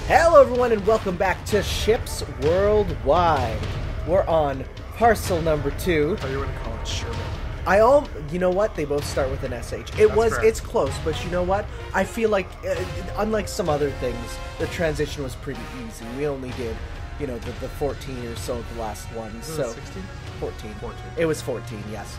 Hello everyone and welcome back to Ships Worldwide. We're on Parcel number 2. I thought you were going to call it Sherbert. You know what? They both start with an SH. Fair. It's close, but you know what? I feel like, unlike some other things, the transition was pretty easy. We only did, the 14 or so of the last ones. Was So it 16? 14. 14. It was 14, yes.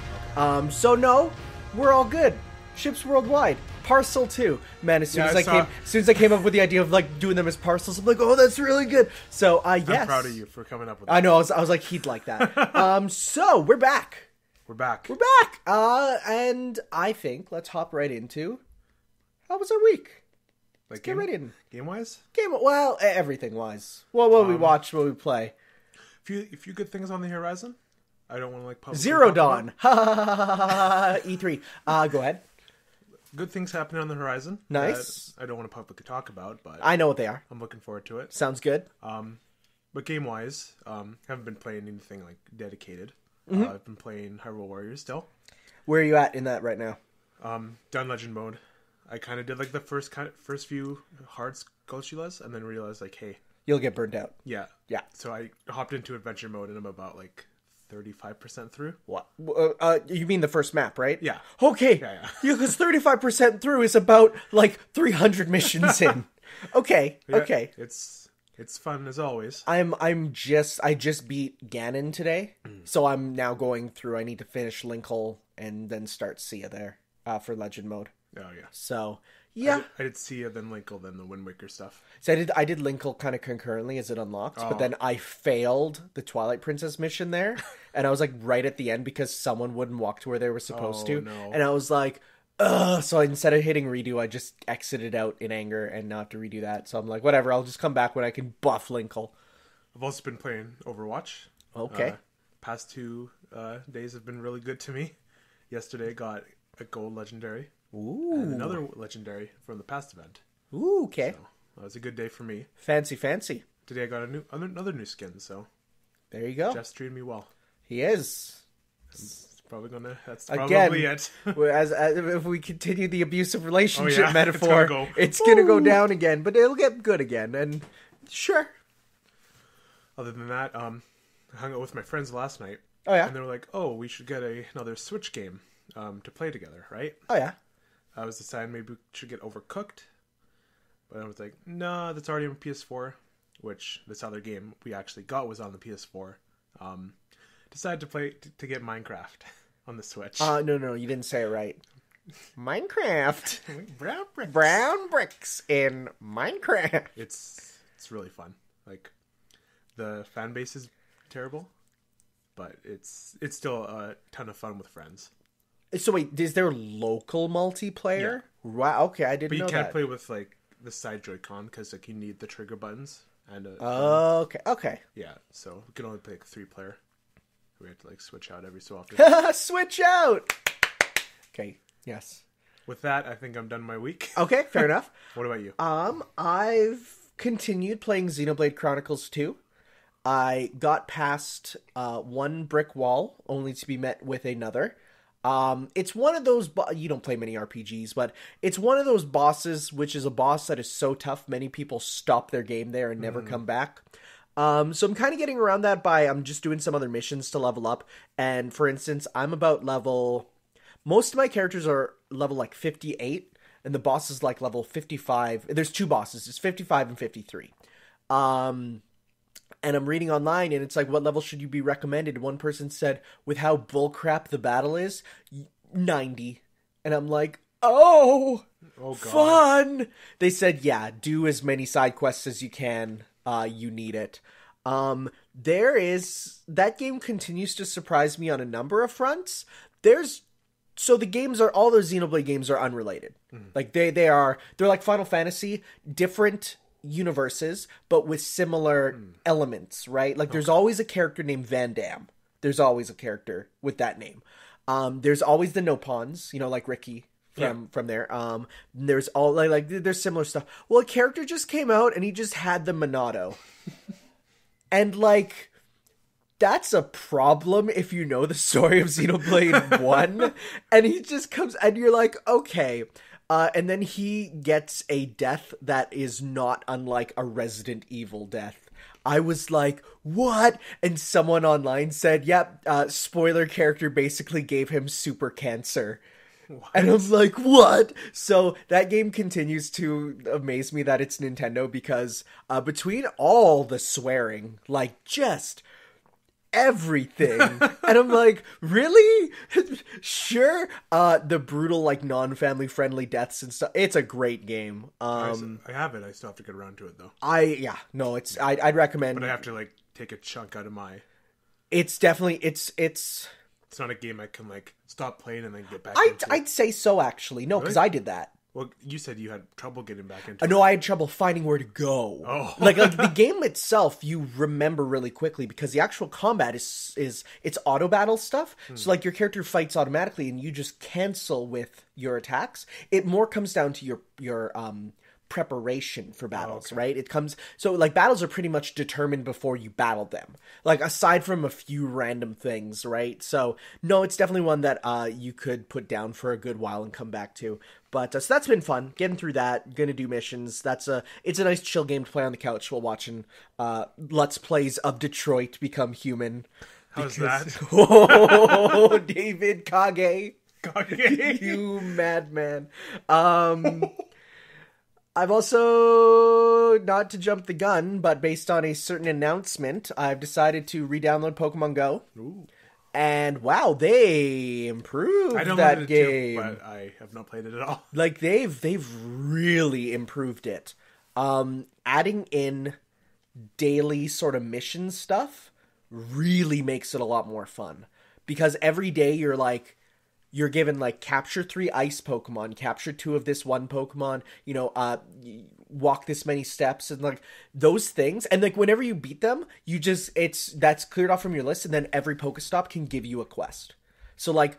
So no, we're all good. Ships Worldwide. Parcel 2. Man, as soon as I came up with the idea of doing them as parcels, I'm like, oh, that's really good. So yes. I'm proud of you for coming up with that. I know, I was like, he'd like that. So we're back. We're back. And I think let's hop right into how was our week? Let's get right in. Game-wise? Everything-wise. What we watch, what we play. A few good things on the horizon. I don't want to publicly Zero talk Dawn. about. E3. Go ahead. Good things happening on the horizon. Nice. I don't want to publicly talk about, but I know what they are. I'm looking forward to it. Sounds good. But game-wise, haven't been playing anything dedicated. Mm-hmm. I've been playing Hyrule Warriors still. Where are you at in that right now? Done Legend mode. I kind of did the first few hard Skulltulas, and then realized hey, You'll get burned out. yeah. Yeah. So I hopped into adventure mode, and I'm about 35% through. What? You mean the first map, right? Yeah. Okay. Yeah. Because 35% through is about 300 missions in. Okay. Yeah, Okay. It's fun as always. I just beat Ganon today, so I'm now going through. I need to finish Linkle and then start Sia there for Legend mode. Oh yeah. So yeah, I did Sia, then Linkle, then the Wind Waker stuff. so I did Linkle kind of concurrently as it unlocked, but then I failed the Twilight Princess mission there, and I was right at the end because someone wouldn't walk to where they were supposed to, no. and I was like, ugh. So instead of hitting redo, I just exited out in anger and not to redo that. So I'm like, whatever, I'll just come back when I can buff Linkle. I've also been playing Overwatch. Okay. Past 2 days have been really good to me. Yesterday I got a gold legendary. Ooh. And another legendary from the past event. Ooh, okay. So that was a good day for me. Fancy. Today I got another new skin, so There you go. Jeff's treating me well. He is. That's probably Again, it. as if we continue the abusive relationship metaphor, it's it's gonna go down again, but it'll get good again. And sure. Other than that, I hung out with my friends last night. Oh yeah. And they were like, "Oh, we should get another Switch game to play together, right?" Oh yeah. I was deciding maybe we should get Overcooked, but I was like, "Nah, that's already on PS4." Which this other game we actually got was on the PS4. Decided to get Minecraft on the Switch. No, you didn't say it right. Minecraft. Brown bricks. Brown bricks in Minecraft. It's really fun. The fan base is terrible, but it's still a ton of fun with friends. So wait, is there local multiplayer? Yeah. Wow. Okay, I didn't know that. But you can't play with the side Joy-Con because you need the trigger buttons and. Okay. Yeah, so we can only play 3-player. We have to switch out every so often. Switch out. Okay. Yes. With that, I think I'm done my week. Okay. Fair enough. What about you? I've continued playing Xenoblade Chronicles 2. I got past one brick wall, only to be met with another. It's one of those, you don't play many RPGs, but it's one of those bosses, which is a boss that is so tough, many people stop their game there and never come back. So I'm kind of getting around that by, I'm just doing some other missions to level up. And for instance, I'm about most of my characters are level 58, and the boss is level 55. There's 2 bosses, it's 55 and 53. And I'm reading online, and it's what level should you be recommended? One person said, with how bullcrap the battle is, 90. And I'm like, oh God. Fun! They said, yeah, do as many side quests as you can. You need it. That game continues to surprise me on a number of fronts. So the games all those Xenoblade games are unrelated. They're like Final Fantasy, different universes, but with similar elements, right? There's always a character named Van Damme. There's always a character with that name. There's always the Nopons, like Ricky from there. There's there's similar stuff. Well, a character just came out and he just had the Monado. And that's a problem if you know the story of Xenoblade 1. And he just comes and you're like, okay, And then he gets a death that is not unlike a Resident Evil death. I was like, what? And someone online said, yep, spoiler character basically gave him super cancer. What? And I'm like, what? So that game continues to amaze me that it's Nintendo because between all the swearing, like just everything. And I'm like, really? Sure. The brutal, like non-family friendly deaths and stuff. It's a great game. I have it. I still have to get around to it though. I'd recommend. But I have to like take a chunk out of my. It's definitely it's not a game I can like stop playing and then get back. I'd say so actually. No, because really? I did that. Well, you said you had trouble getting back into it. No, I had trouble finding where to go. Oh. like the game itself, you remember really quickly because the actual combat is it's auto battle stuff. So like your character fights automatically and you just cancel with your attacks. It more comes down to your preparation for battles, right? It comes so like battles are pretty much determined before you battle them. Like aside from a few random things, right? So no, it's definitely one that you could put down for a good while and come back to. But so that's been fun getting through that. Gonna do missions. It's a nice chill game to play on the couch while watching Let's Plays of Detroit Become Human. How's that? Oh, David Kage, you you madman. I've also, not to jump the gun, but based on a certain announcement, I've decided to re-download Pokemon Go. Ooh. And wow, they improved that game. Too, but I have not played it at all. Like they've really improved it. Adding in daily sort of mission stuff really makes it a lot more fun. Because every day you're given like capture 3 ice Pokemon, capture 2 of this one Pokemon, walk this many steps and like those things. And like whenever you beat them, that's cleared off from your list. And then every Pokestop can give you a quest. So like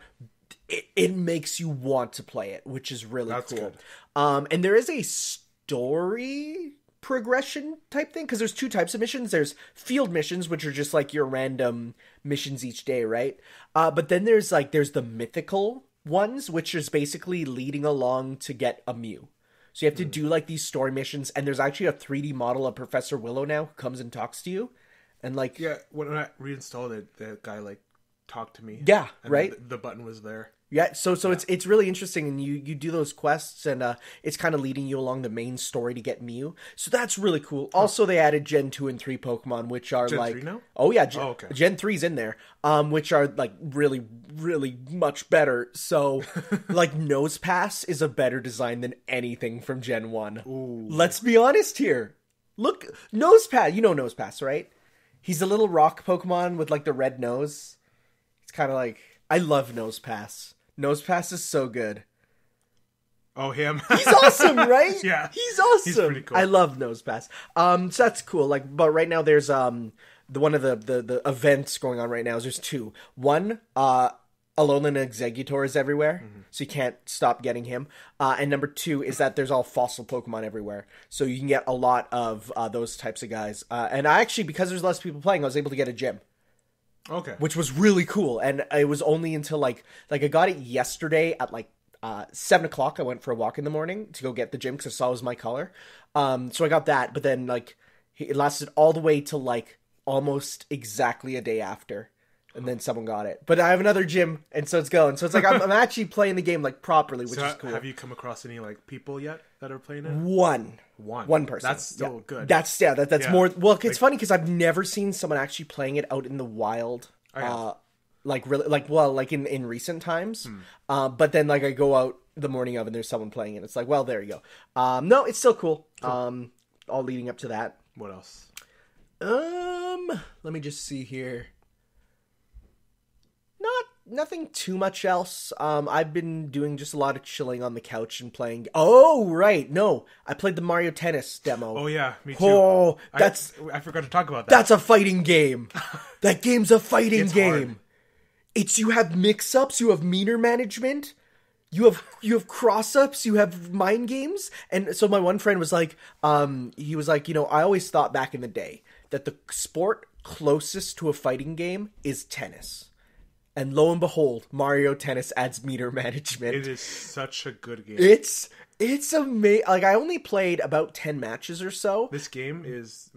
it makes you want to play it, which is really cool. Good. And there is a story progression type thing because there's 2 types of missions. There's field missions, which are just like your random missions each day, right? But then there's the mythical ones, which is basically leading along to get a Mew. So you have to do like these story missions, and there's actually a 3D model of Professor Willow now who comes and talks to you, and like when I reinstalled it, the guy like talked to me. Yeah, and right. The button was there. Yeah, so it's really interesting, and you do those quests, and it's kind of leading you along the main story to get Mew. So that's really cool. Also, they added Gen 2 and 3 Pokemon, which are Gen like 3 now? Oh yeah, Gen 3's in there, which are like really, really much better. So like Nosepass is a better design than anything from Gen 1. Ooh. Let's be honest here. Look, Nosepass, you know Nosepass, right? He's a little rock Pokemon with like the red nose. It's kind of like, I love Nosepass. Nosepass is so good. Oh, him. He's awesome, right? Yeah. He's awesome. He's pretty cool. I love Nosepass. So that's cool. Like, but right now there's one of the events going on right now is there's 2. One, Alolan Exeggutor is everywhere, so you can't stop getting him. And number 2 is that there's all fossil Pokemon everywhere, so you can get a lot of those types of guys. And I actually, because there's less people playing, I was able to get a gym. Okay. Which was really cool. And it was only until like I got it yesterday at like 7 o'clock. I went for a walk in the morning to go get the gym because I saw it was my color. So I got that, but then like it lasted all the way till like almost exactly a day after. And then someone got it. But I have another gym, and so it's going. So it's like I'm actually playing the game like properly, which is cool. Have you come across any like people yet that are playing it? One person. That's still good. That's more. Well, it's funny because I've never seen someone actually playing it out in the wild. Like really, like in recent times. But then like I go out the morning of and there's someone playing it. It's like, well, there you go. No, it's still cool. All leading up to that. What else? Let me just see here. Nothing too much else. I've been doing just a lot of chilling on the couch and playing. Oh, right. No, I played the Mario Tennis demo. Oh, yeah. Me too. Oh, I forgot to talk about that. That's a fighting game. That game's a fighting game. Hard. You have mix-ups, you have meter management, you have cross-ups, you have mind games. And so my one friend was like, he was like, I always thought back in the day that the sport closest to a fighting game is tennis. And lo and behold, Mario Tennis adds meter management. It is such a good game. It's amazing. Like, I only played about 10 matches or so. This game is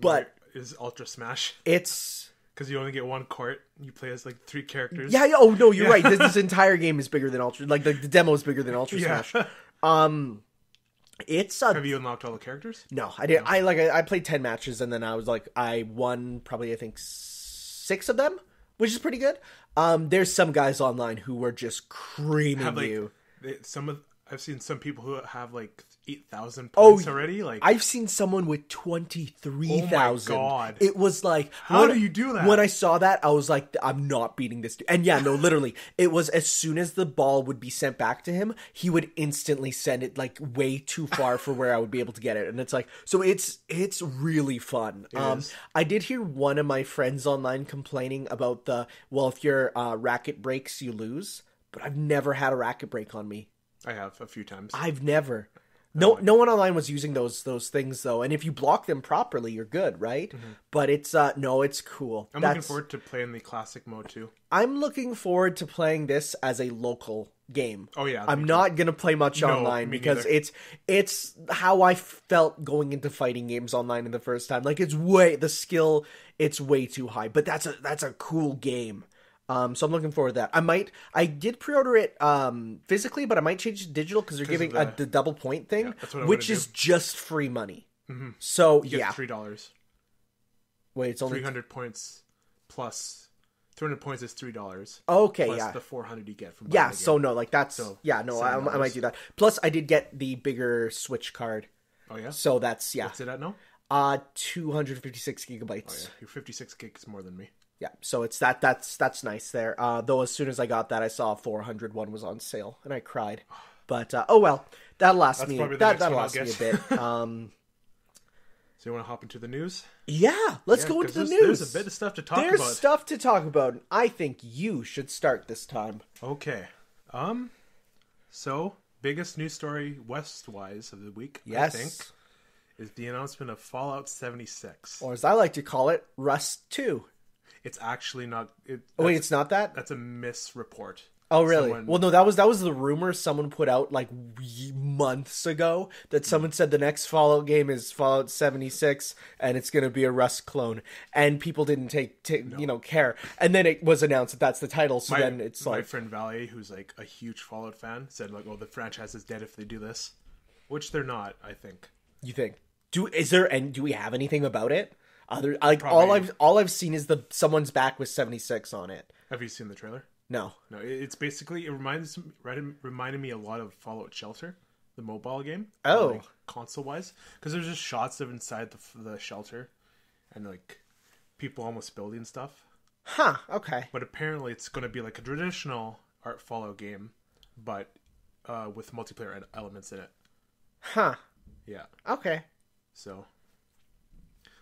Ultra Smash. It's... Because you only get one court. You play as, like, 3 characters. Yeah, oh, no, you're right. This entire game is bigger than Ultra... Like, the demo is bigger than Ultra Smash. It's Have you unlocked all the characters? No, I didn't. I played 10 matches, and then I was like, I won probably, I think, 6 of them, which is pretty good. There's some guys online who were just creaming you. I've seen some people who have like 8,000 points already. Like, I've seen someone with 23,000. Oh my god! It was like, how do you do that? When I saw that, I was like, I'm not beating this dude. And yeah, no, literally, it was as soon as the ball would be sent back to him, he would instantly send it like way too far for where I would be able to get it. And it's like, so it's really fun. I did hear one of my friends online complaining about if your racket breaks, you lose. But I've never had a racket break on me. I have a few times. I've never. No one online was using those things though, and if you block them properly, you're good, right? Mm-hmm. But it's it's cool. I'm looking forward to playing the classic mode too. I'm looking forward to playing this as a local game. Oh yeah, I'm not gonna play much online because it's how I felt going into fighting games online in the first time. Like it's way too high, but that's a cool game. So I'm looking forward to that. I did pre-order it physically, but I might change it to digital because they're giving the double point thing, which is just free money. Mm-hmm. So you get $3. Wait, it's only 300 points plus 300 points is $3. Okay, plus the 400 you get from so no, like that's I might do that. Plus, I did get the bigger Switch card. Oh yeah. So that's What's it at now? 256 gigabytes. Oh yeah, your 56 gigs more than me. Yeah, so it's that's nice there. Though as soon as I got that, I saw 400 one was on sale, and I cried. But that'll last me. That'll last me a bit. So you want to hop into the news? Yeah, let's go into the news. There's a bit of stuff to talk about. There's stuff to talk about, and I think you should start this time. Okay. So biggest news story West-wise of the week, yes, I think, is the announcement of Fallout 76, or as I like to call it, Rust 2. It's actually not. Wait, it's not that? That's a misreport. Oh, really? Well, no, that was the rumor someone put out like months ago that someone said the next Fallout game is Fallout 76 and it's going to be a Rust clone, and people didn't care. And then it was announced that that's the title. So then it's like my friend Valley, who's like a huge Fallout fan, said like, "Oh, the franchise is dead if they do this," which they're not. I think. You think? Do we have anything about it? All I've seen is someone's back with 76 on it. Have you seen the trailer? No. It's basically reminded me a lot of Fallout Shelter, the mobile game. Oh, like, console wise, because there's just shots of inside the shelter, and like people almost building stuff. Huh. Okay. But apparently, it's going to be like a traditional art Fallout game, but with multiplayer elements in it. Huh. Yeah. Okay. So,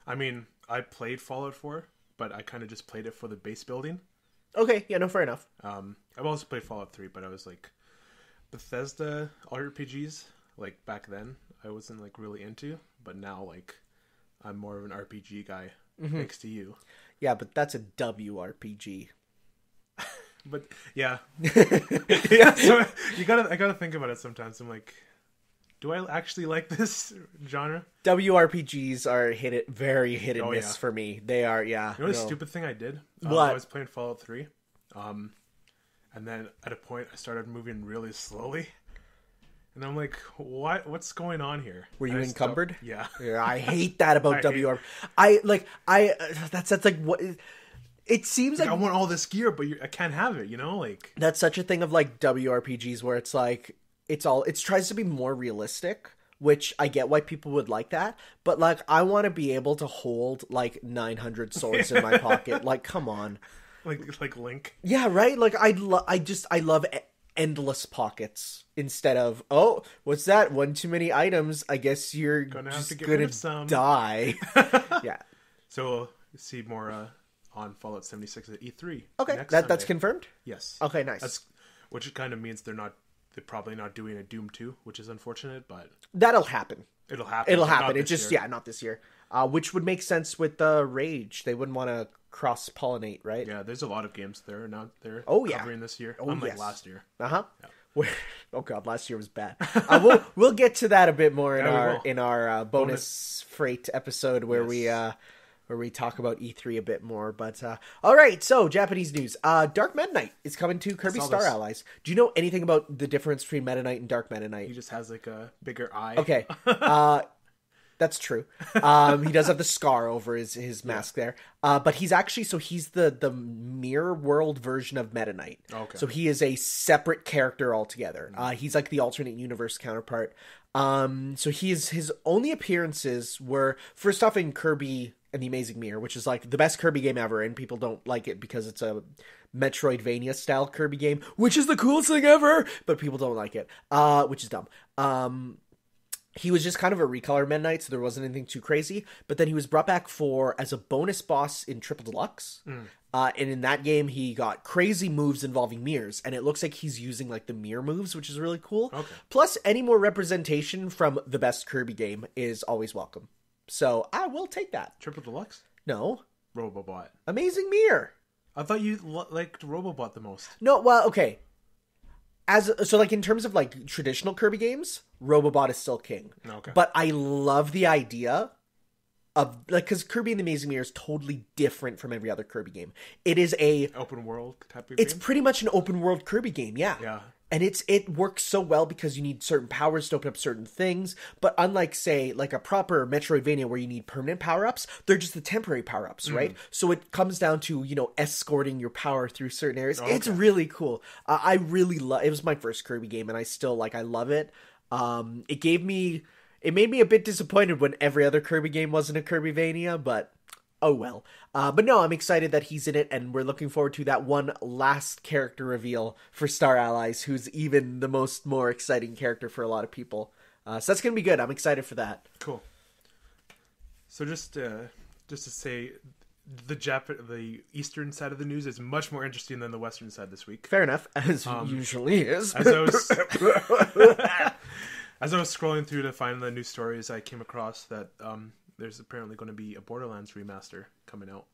I mean, I played Fallout 4, but I kind of just played it for the base building. Okay, yeah, no, fair enough. I've also played Fallout 3, but I was like, Bethesda RPGs, like back then, I wasn't like really into, but now like, I'm more of an RPG guy, thanks to you. Yeah, but that's a WRPG. But yeah, yeah. So I gotta think about it sometimes. I'm like, do I actually like this genre? WRPGs are very hit and miss for me. They are, yeah. You know the stupid thing I did? What? I was playing Fallout 3, and then at a point I started moving really slowly, and I'm like, what's going on here? Were you encumbered? Yeah. I hate that about WRPG. That's like what. It seems like I want all this gear, but I can't have it. You know, like that's such a thing of like WRPGs where it's like. It tries to be more realistic, which I get why people would like that. But like, I want to be able to hold like 900 swords in my pocket. Like, come on, like Link. Yeah, right. Like, I love endless pockets instead of what's that? One too many items. I guess you're gonna have to get rid of some. Die. Yeah. So we'll see more on Fallout 76 at E3. Okay, that's confirmed. Yes. Okay, nice. Which kind of means they're probably not doing a Doom 2, which is unfortunate, but that'll happen. It'll happen. It's just not this year. which would make sense with Rage. They wouldn't want to cross-pollinate, right? Yeah, there's a lot of games they're covering this year, unlike last year. Uh-huh. Yeah. Oh god, last year was bad. We'll get to that a bit more in our bonus freight episode where we talk about E3 a bit more. But all right, so Japanese news. Dark Meta Knight is coming to Kirby Star Allies. Do you know anything about the difference between Meta Knight and Dark Meta Knight? He just has like a bigger eye. Okay. That's true. He does have the scar over his mask there. But he's actually, he's the mirror world version of Meta Knight. Okay. So he is a separate character altogether. He's like the alternate universe counterpart. So his only appearances were first off in Kirby and the Amazing Mirror, which is like the best Kirby game ever, and people don't like it because it's a Metroidvania style Kirby game, which is the coolest thing ever, but people don't like it, which is dumb. He was just kind of a recolor Meta Knight, so there wasn't anything too crazy. But then he was brought back as a bonus boss in Triple Deluxe. And in that game, he got crazy moves involving mirrors. And it looks like he's using like the mirror moves, which is really cool. Okay. Plus, any more representation from the best Kirby game is always welcome. So I will take that. Triple Deluxe? No. Robobot. Amazing Mirror. I thought you liked Robobot the most. No, well, okay. In terms of like traditional Kirby games, Robobot is still king. Okay. But I love the idea of because Kirby and the Amazing Mirror is totally different from every other Kirby game. It is open world type of It's game? pretty much an open world Kirby game, yeah. Yeah. And it works so well because you need certain powers to open up certain things. But unlike, say, like a proper Metroidvania where you need permanent power-ups, they're just the temporary power-ups, right? So it comes down to, escorting your power through certain areas. Okay. It's really cool. I really love it. Was my first Kirby game, and I still, I love it. It made me a bit disappointed when every other Kirby game wasn't a Kirbyvania, but oh well. But no, I'm excited that he's in it, and we're looking forward to that one last character reveal for Star Allies, who's even the more exciting character for a lot of people. So that's going to be good. I'm excited for that. Cool. So just to say, the eastern side of the news is much more interesting than the western side this week. Fair enough, as usually is. As I was scrolling through to find the news stories, I came across that there's apparently going to be a Borderlands Remaster coming out.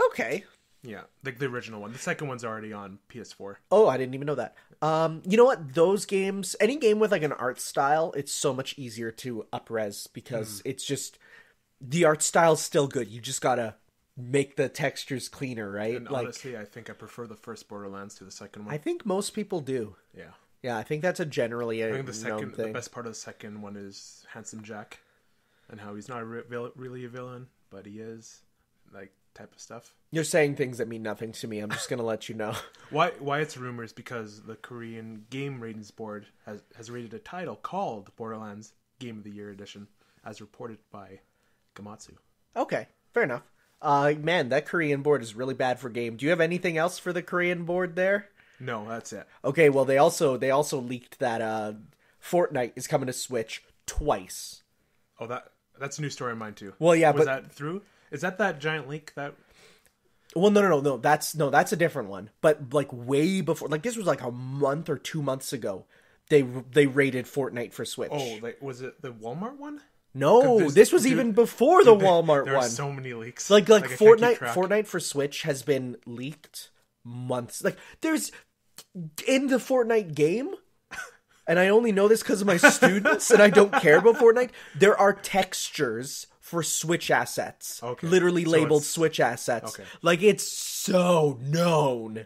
Okay. Yeah, like the original one. The second one's already on PS4. Oh, I didn't even know that. You know what? Those games, any game with like an art style, it's so much easier to up-res because it's just, the art style's still good. You just gotta make the textures cleaner, right? And honestly, I think I prefer the first Borderlands to the second one. I think most people do. Yeah. Yeah, I think that's known thing. The best part of the second one is Handsome Jack, and how he's not really a villain, but he is, type of stuff. You're saying things that mean nothing to me. I'm just gonna let you know. Why it's rumors because the Korean Game Ratings Board has rated a title called Borderlands Game of the Year Edition, as reported by Gamatsu. Okay, fair enough. Man, that Korean board is really bad for game. Do you have anything else for the Korean board there? No, that's it. Okay, well they also leaked that Fortnite is coming to Switch twice. Oh, that's a new story of mine too. Well, yeah, was that through? Is that giant leak that? Well, no. That's a different one. But way before, this was a month or 2 months ago. They rated Fortnite for Switch. Oh, was it the Walmart one? No, this was even before the Walmart one. There are so many leaks. Fortnite for Switch has been leaked months. There's in the Fortnite game, and I only know this because of my students, and I don't care about Fortnite. There are textures for Switch assets, literally labeled Switch assets. Okay. It's so known.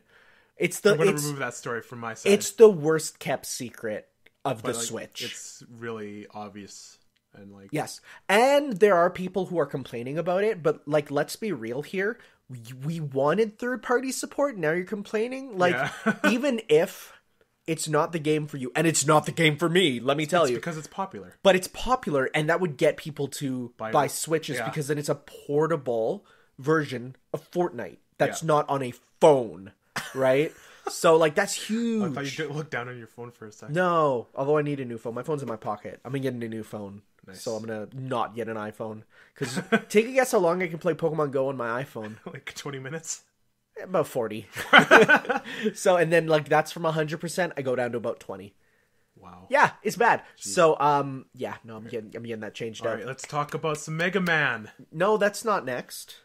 I'm going to remove that story from my side. It's the worst kept secret of the Switch. It's really obvious. And yes, and there are people who are complaining about it, but let's be real here. We wanted third-party support. Now you're complaining. Even if it's not the game for you, and it's not the game for me, let me tell you, because it's popular. But it's popular, and that would get people to buy Switches because then it's a portable version of Fortnite that's not on a phone, right? So that's huge. I thought you look down on your phone for a second. No, although I need a new phone. My phone's in my pocket. I'm getting a new phone. Nice. So I'm going to not get an iPhone. Because take a guess how long I can play Pokemon Go on my iPhone. 20 minutes? About 40. So, and then that's from 100%, I go down to about 20. Wow. Yeah, it's bad. Jeez. So, yeah, no, I'm getting that changed All out. right, let's talk about some Mega Man. No, that's not next.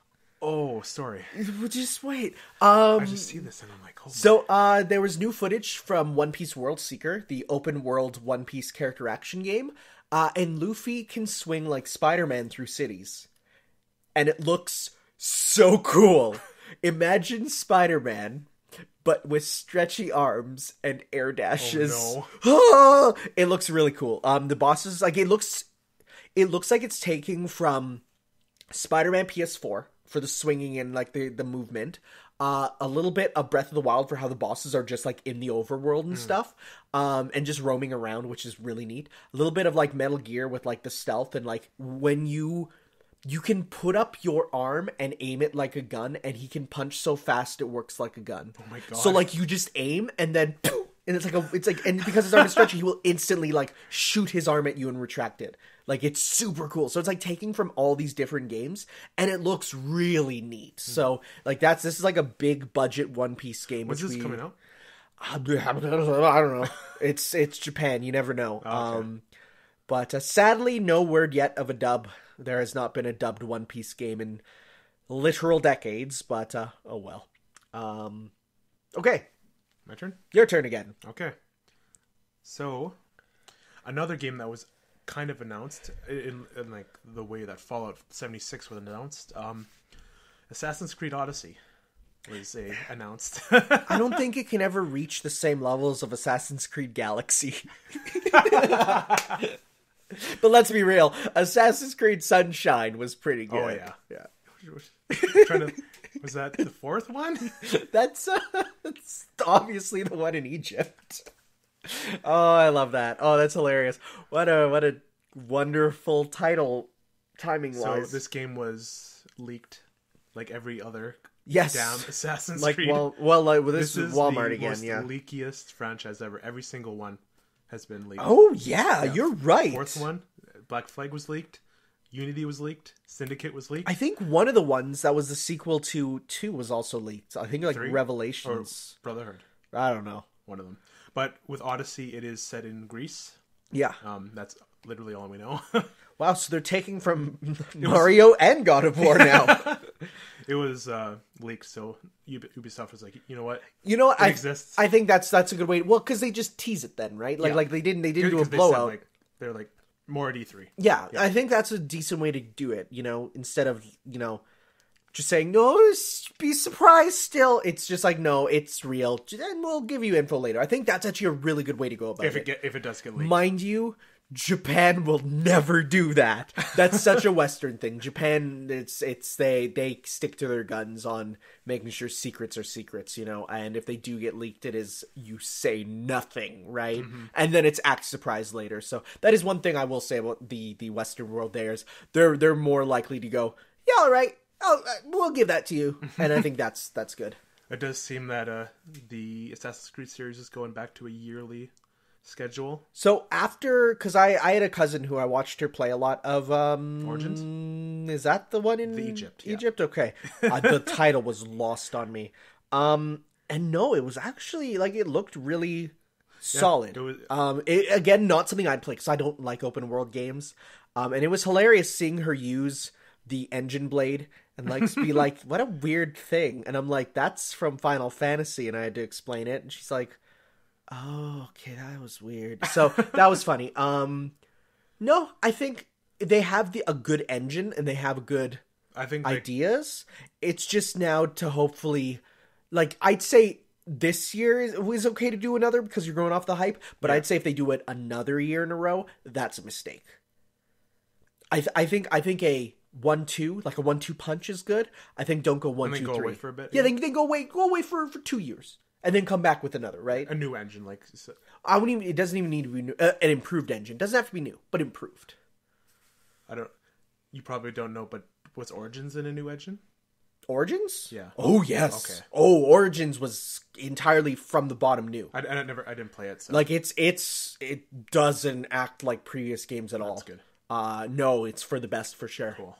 Oh, sorry. Just wait. I just see this and I'm like, oh. So, there was new footage from One Piece World Seeker, the open world One Piece character action game, and Luffy can swing like Spider-Man through cities, and it looks so cool. Imagine Spider-Man, but with stretchy arms and air dashes. Oh, no. It looks really cool. The bosses, like, it looks like it's taking from Spider-Man PS4 for the swinging and like the movement, a little bit of Breath of the Wild for how the bosses are just like in the overworld and stuff, and just roaming around, which is really neat. A little bit of like Metal Gear with like the stealth and like when you can put up your arm and aim it like a gun, and he can punch so fast it works like a gun. Oh my god! So like you just aim and then, and and because his arm is stretchy, he will instantly like shoot his arm at you and retract it. Like, it's super cool. So it's like taking from all these different games, and it looks really neat. So like this is like a big budget One Piece game. When's this coming out? I don't know. It's Japan. You never know. Okay. But sadly, no word yet of a dub. There has not been a dubbed One Piece game in literal decades. But oh well. Okay. My turn? Your turn again. Okay. So, another game that was kind of announced in like the way that Fallout 76 was announced. Assassin's Creed Odyssey was announced. I don't think it can ever reach the same levels of Assassin's Creed Galaxy. But let's be real. Assassin's Creed Sunshine was pretty good. Oh yeah. Yeah. Was that the fourth one? That's obviously the one in Egypt. Oh, I love that. Oh, that's hilarious. What a wonderful title timing wise. So this game was leaked like every other damn Assassin's like, Creed. This is Walmart again, the leakiest franchise ever. Every single one has been leaked. Oh yeah, you're right. Fourth one, Black Flag was leaked. Unity was leaked. Syndicate was leaked. I think one of the ones that was the sequel to 2 was also leaked. I think like 3? Revelations. Or Brotherhood. I don't know. One of them. But with Odyssey, it is set in Greece. Yeah. That's literally all we know. Wow, so they're taking from Mario and God of War now. It was leaked, so Ubisoft was like, you know what? It exists. I think that's a good way. Well, because they just tease it then, right? Like they didn't do a blowout. They're like more at E3. Yeah, I think that's a decent way to do it. Instead of just saying no, be surprised. Still, it's just like no, it's real, and we'll give you info later. I think that's actually a really good way to go about it. If it does get leaked, mind you, Japan will never do that. That's such a Western thing. Japan, they stick to their guns on making sure secrets are secrets, and if they do get leaked, it is you say nothing, right? Mm-hmm. And then it's act surprise later. So that is one thing I will say about the Western world. They're more likely to go, yeah, all right, we'll give that to you, and I think that's good. It does seem that the Assassin's Creed series is going back to a yearly schedule. So because I had a cousin who I watched her play a lot of Origins. Is that the one in Egypt? Yeah. Egypt, okay. The title was lost on me. And no, it was actually like it looked really solid. It was, again, not something I'd play because I don't like open world games. And it was hilarious seeing her use the engine blade and like be like, what a weird thing. And I'm like, that's from Final Fantasy, and I had to explain it, and she's like, oh, okay, that was weird. So that was funny. No, I think they have a good engine and they have good ideas. It's just now to hopefully, like, I'd say this year is okay to do another because you're going off the hype. But I'd say if they do it another year in a row, that's a mistake. I think a 1-2, like a 1-2 punch is good. I think don't go 1-2-3. Go away for a bit. Yeah, then go away for 2 years. And then come back with another, right? A new engine, like I wouldn't even. It doesn't even need to be new, an improved engine. Doesn't have to be new, but improved. You probably don't know, but what's Origins in a new engine? Origins? Yeah. Oh yes. Okay. Oh, Origins was entirely from the bottom new. I didn't play it. So. Like it doesn't act like previous games at all. That's good. No, it's for the best for sure. Cool.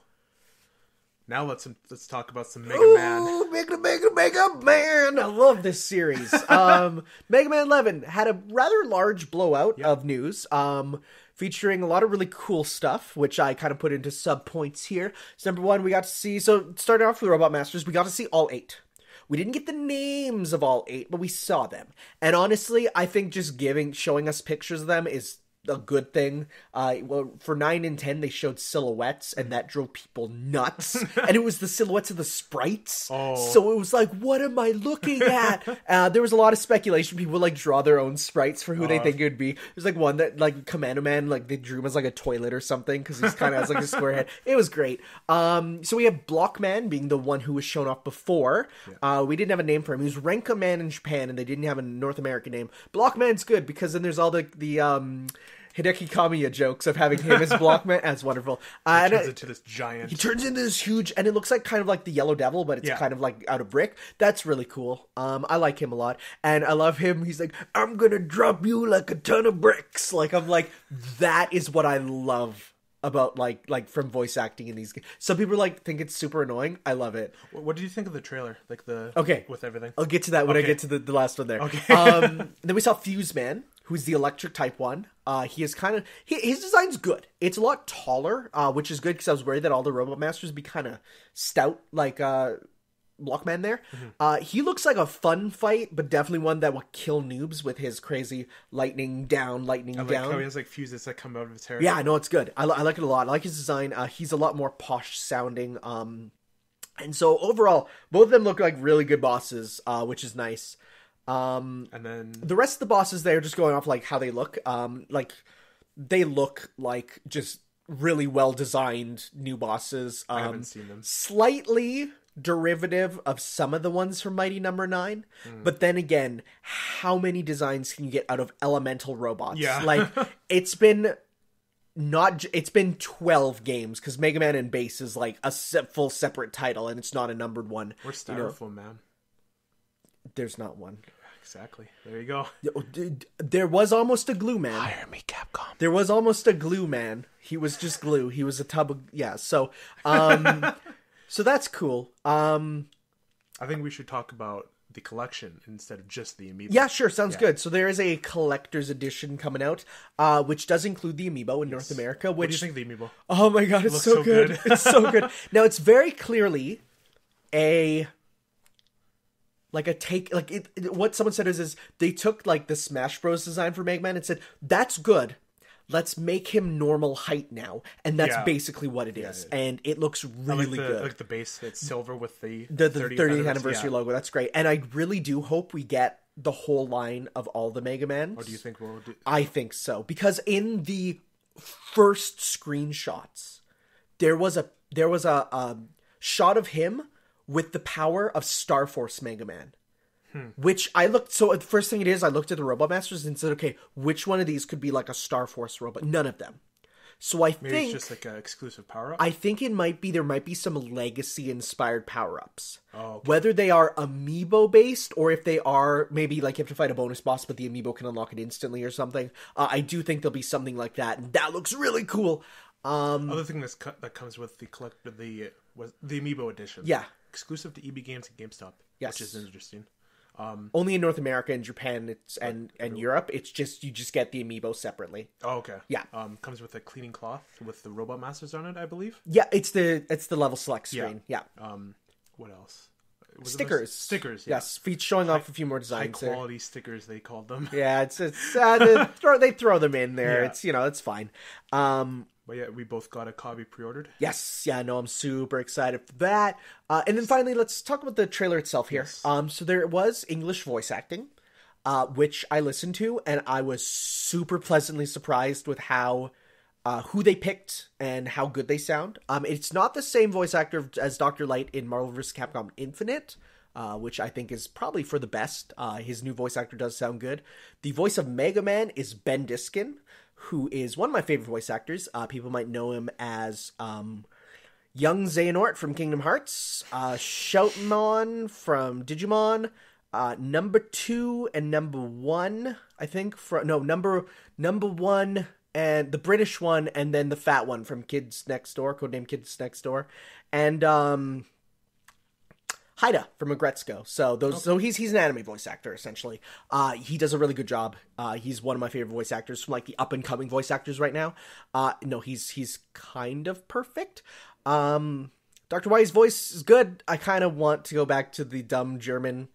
Now let's talk about some Mega Man. Ooh, Mega Man! I love this series. Mega Man 11 had a rather large blowout of news, featuring a lot of really cool stuff, which I kind of put into sub points here. So number one, we got to see. So starting off with the Robot Masters, we got to see all 8. We didn't get the names of all 8, but we saw them. And honestly, I think just showing us pictures of them is a good thing. Well, for 9 and 10, they showed silhouettes, and that drove people nuts. And it was the silhouettes of the sprites. Oh. So it was like, what am I looking at? There was a lot of speculation. People like draw their own sprites for who they think it would be. There's like one that like Commando Man, like they drew him as like a toilet or something because he's kind of has like a square head. It was great. So we have Blockman being the one who was shown off before. Yeah. We didn't have a name for him. He was Renka Man in Japan, and they didn't have a North American name. Blockman's good because then there's all the Hideki Kamiya jokes of having him as Blockman. That's wonderful. He turns into this giant. He turns into this huge, and it looks like kind of like the Yellow Devil, but it's kind of like out of brick. That's really cool. I like him a lot, and I love him. He's like, I'm gonna drop you like a ton of bricks. Like I'm like, that is what I love about like from voice acting in these games. Some people think it's super annoying. I love it. What do you think of the trailer? Like with everything. I'll get to that when I get to the last one there. Okay. Then we saw Fuse Man, who's the electric type one. He is kind of his design's good. It's a lot taller, which is good because I was worried that all the Robot Masters would be kind of stout like Blockman there. Mm-hmm. He looks like a fun fight, but definitely one that will kill noobs with his crazy lightning down. I like how he has like fuses that come out of his hair. Yeah, no, it's good. I like it a lot. I like his design. He's a lot more posh sounding. And so overall, both of them look like really good bosses, which is nice. And then the rest of the bosses, they're just going off like how they look. Like they look like just really well designed new bosses. I haven't seen them. Slightly derivative of some of the ones from Mighty Number 9, but then again, how many designs can you get out of elemental robots? Yeah. Like it's been 12 games because Mega Man and Base is like a full separate title and it's not a numbered one. Where's Styrofoam Man? There's not one. Exactly. There you go. There was almost a Glue Man. Hire me, Capcom. There was almost a Glue Man. He was just glue. He was a tub of so so that's cool. I think we should talk about the collection instead of just the amiibo. Yeah, sure. Sounds good. So there is a collector's edition coming out, which does include the amiibo in North America. Which, what do you think of the amiibo? Oh my god, it's so good. It's so good. Now, it's very clearly what someone said is they took like the Smash Bros design for Mega Man and said, that's good. Let's make him normal height now. And that's basically what it is. Yeah. And it looks really good. Like the base, it's silver with the 30th anniversary logo. That's great. And I really do hope we get the whole line of all the Mega Mans. Or do you think we'll do? I think so. Because in the first screenshots, there was a shot of him with the power of Star Force Mega Man. Which I looked, so the first thing it is, I looked at the Robot Masters and said, okay, which one of these could be like a Star Force robot? None of them. So Maybe it's just like an exclusive power-up? I think there might be some Legacy-inspired power-ups. Oh, okay. Whether they are amiibo-based, or if they are, maybe like you have to fight a bonus boss, but the amiibo can unlock it instantly or something. I do think there'll be something like that, and that looks really cool. Other thing that comes with the amiibo edition. Yeah. Exclusive to EB Games and GameStop. Yes. Which is interesting. Only in North America and Japan and Europe. It's just you just get the amiibo separately. Oh, okay. Yeah. Comes with a cleaning cloth with the Robot Masters on it, I believe. Yeah, it's the level select screen. Yeah. What else? Stickers. Stickers. Yeah. Yes, showing off a few more designs. High quality stickers, they called them. Yeah, they throw them in there. Yeah. It's fine. But yeah, we both got a copy pre-ordered. Yes, yeah, no, I'm super excited for that. And then finally, let's talk about the trailer itself here. Yes. So there was English voice acting, which I listened to, and I was super pleasantly surprised with how who they picked and how good they sound. It's not the same voice actor as Dr. Light in Marvel vs. Capcom Infinite, which I think is probably for the best. His new voice actor does sound good. The voice of Mega Man is Ben Diskin, who is one of my favorite voice actors. People might know him as young Xehanort from Kingdom Hearts, Shoutmon from Digimon, number 2 and number 1, I think. Number 1 and the British one, and then the fat one from Kids Next Door, codename Kids Next Door, and Haida from Agretzko. So he's an anime voice actor essentially. He does a really good job. He's one of my favorite voice actors from like the up and coming voice actors right now. No, he's kind of perfect. Dr. Wily's voice is good. I kind of want to go back to the dumb German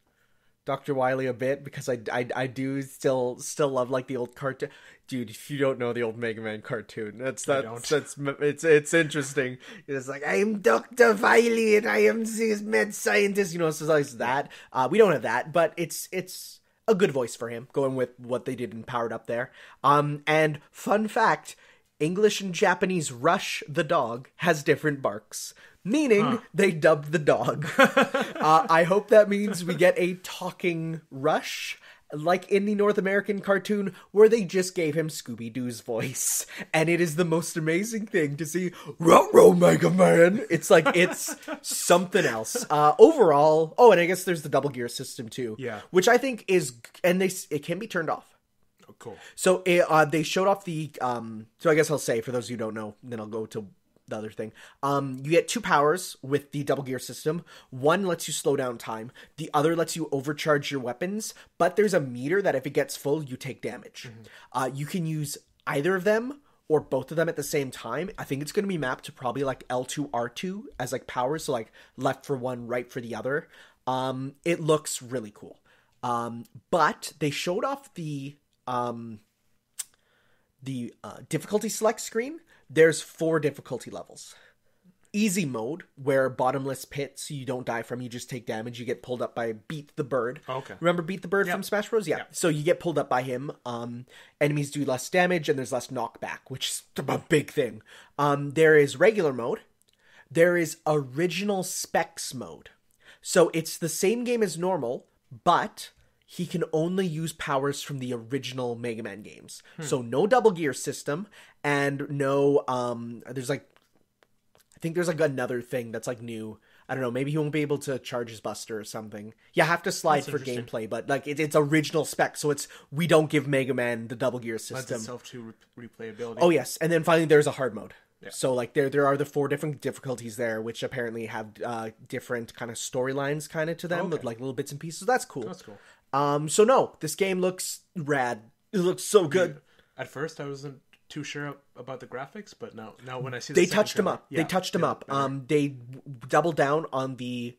Dr. Wily a bit because I do still love like the old cartoon. Dude, if you don't know the old Mega Man cartoon, it's interesting. It's like, I am Dr. Wily and I am this mad scientist. You know, it's like that. We don't have that, but it's a good voice for him, going with what they did in Powered Up there. And fun fact, English and Japanese Rush the dog has different barks. Meaning they dubbed the dog. I hope that means we get a talking Rush, like in the North American cartoon, where they just gave him Scooby-Doo's voice. And it is the most amazing thing to see, Ruh-roh, Mega Man! It's like, it's something else. Overall, and I guess there's the double gear system too. Yeah. Which I think is, and it can be turned off. Oh, cool. So they showed off the, so I guess I'll say, for those who don't know, then I'll go to the other thing. You get 2 powers with the double gear system. One lets you slow down time. The other lets you overcharge your weapons, but there's a meter that if it gets full, you take damage. You can use either of them or both of them at the same time. I think it's going to be mapped to probably like L2, R2 as like powers. So like left for one, right for the other. It looks really cool. But they showed off the difficulty select screen. There's 4 difficulty levels. Easy mode, where bottomless pits you don't die from, you just take damage, you get pulled up by Beat the Bird. Oh, okay. Remember Beat the Bird from Smash Bros? Yeah. So you get pulled up by him. Enemies do less damage and there's less knockback, which is a big thing. There is regular mode. There is original specs mode. So it's the same game as normal, but he can only use powers from the original Mega Man games. So no double gear system, and no, there's like, I think there's like another thing that's like new. I don't know, maybe he won't be able to charge his buster or something. You have to slide for gameplay, but like it's original spec, so we don't give Mega Man the double gear system. Lends itself to replayability. Oh yes, and then finally there's a hard mode. Yeah. So like there are the 4 different difficulties there, which apparently have different kind of storylines kind of to them with like little bits and pieces. That's cool. That's cool. So no, this game looks rad. It looks so good. At first, I wasn't too sure about the graphics, but now when I see they touched them up. They touched them up. They doubled down on the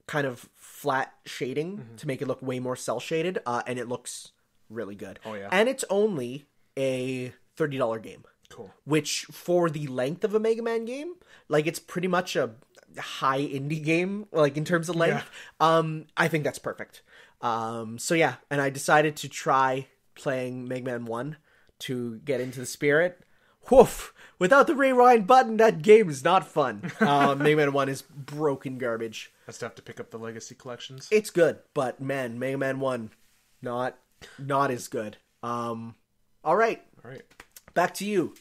kind of flat shading to make it look way more cell shaded, and it looks really good. Oh yeah, and it's only a $30 game. Cool. Which for the length of a Mega Man game, like it's pretty much a high indie game, like in terms of length. Yeah. I think that's perfect. So yeah, and I decided to try playing Mega Man 1 to get into the spirit. Woof! Without the rewind button, that game is not fun. Mega Man 1 is broken garbage. That's tough to pick up the Legacy collections. It's good, but man, Mega Man 1, not as good. All right. Back to you.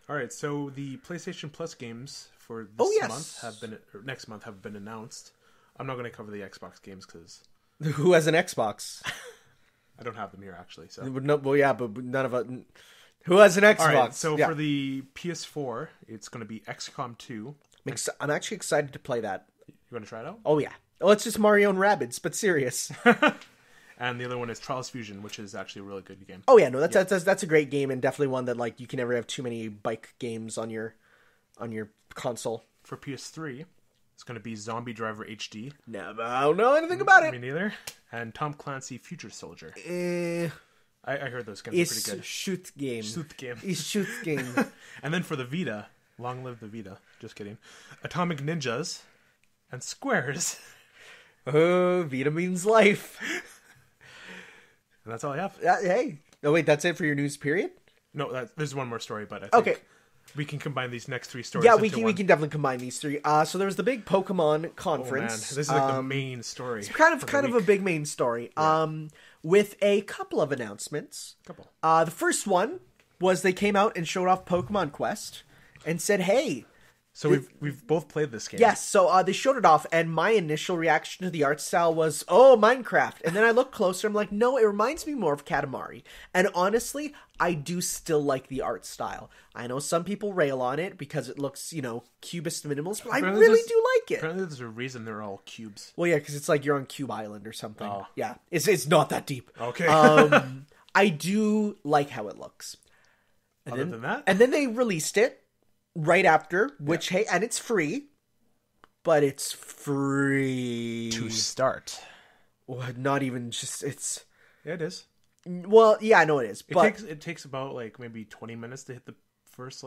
All right, so the PlayStation Plus games for this next month have been announced. I'm not going to cover the Xbox games because who has an Xbox? I don't have them here actually. So well, yeah, but none of us. Who has an Xbox? All right, so for the PS4, it's going to be XCOM 2. I'm actually excited to play that. You want to try it out? Oh yeah. Oh, it's just Mario and Rabbids, but serious. And the other one is Trials Fusion, which is actually a really good game. Oh yeah, no, that's a great game, and definitely one that like you can never have too many bike games on your console. For PS3, it's going to be Zombie Driver HD. No, I don't know anything about it. Me neither. And Tom Clancy Future Soldier. I heard those games are pretty good. Shoot game. It's shoot game. And then for the Vita, long live the Vita. Just kidding. Atomic Ninjas and Squares. Oh, Vita means life. And that's all I have. Hey. Oh, wait, that's it for your news period? No, there's one more story, but I think we can combine these next 3 stories. Yeah, we can definitely combine these 3. So there was the big Pokemon conference. Oh, man. This is like the main story. It's kind of a big main story. Yeah. With a couple of announcements. The first one was they came out and showed off Pokemon Quest and said, hey, So we've both played this game. Yes, so they showed it off, and my initial reaction to the art style was, oh, Minecraft. And then I looked closer, I'm like, no, it reminds me more of Katamari. And honestly, I do still like the art style. I know some people rail on it because it looks, cubist minimalist, but I really do like it. Apparently there's a reason they're all cubes. Well, yeah, because it's like you're on Cube Island or something. Oh. Yeah, it's not that deep. Okay. I do like how it looks. Other than that? And then they released it right after, which, hey, and it's free, but it's free. To start. Well, not even just, it's... Yeah, it is. Well, yeah, I know it is, but... It takes about, maybe 20 minutes to hit the first,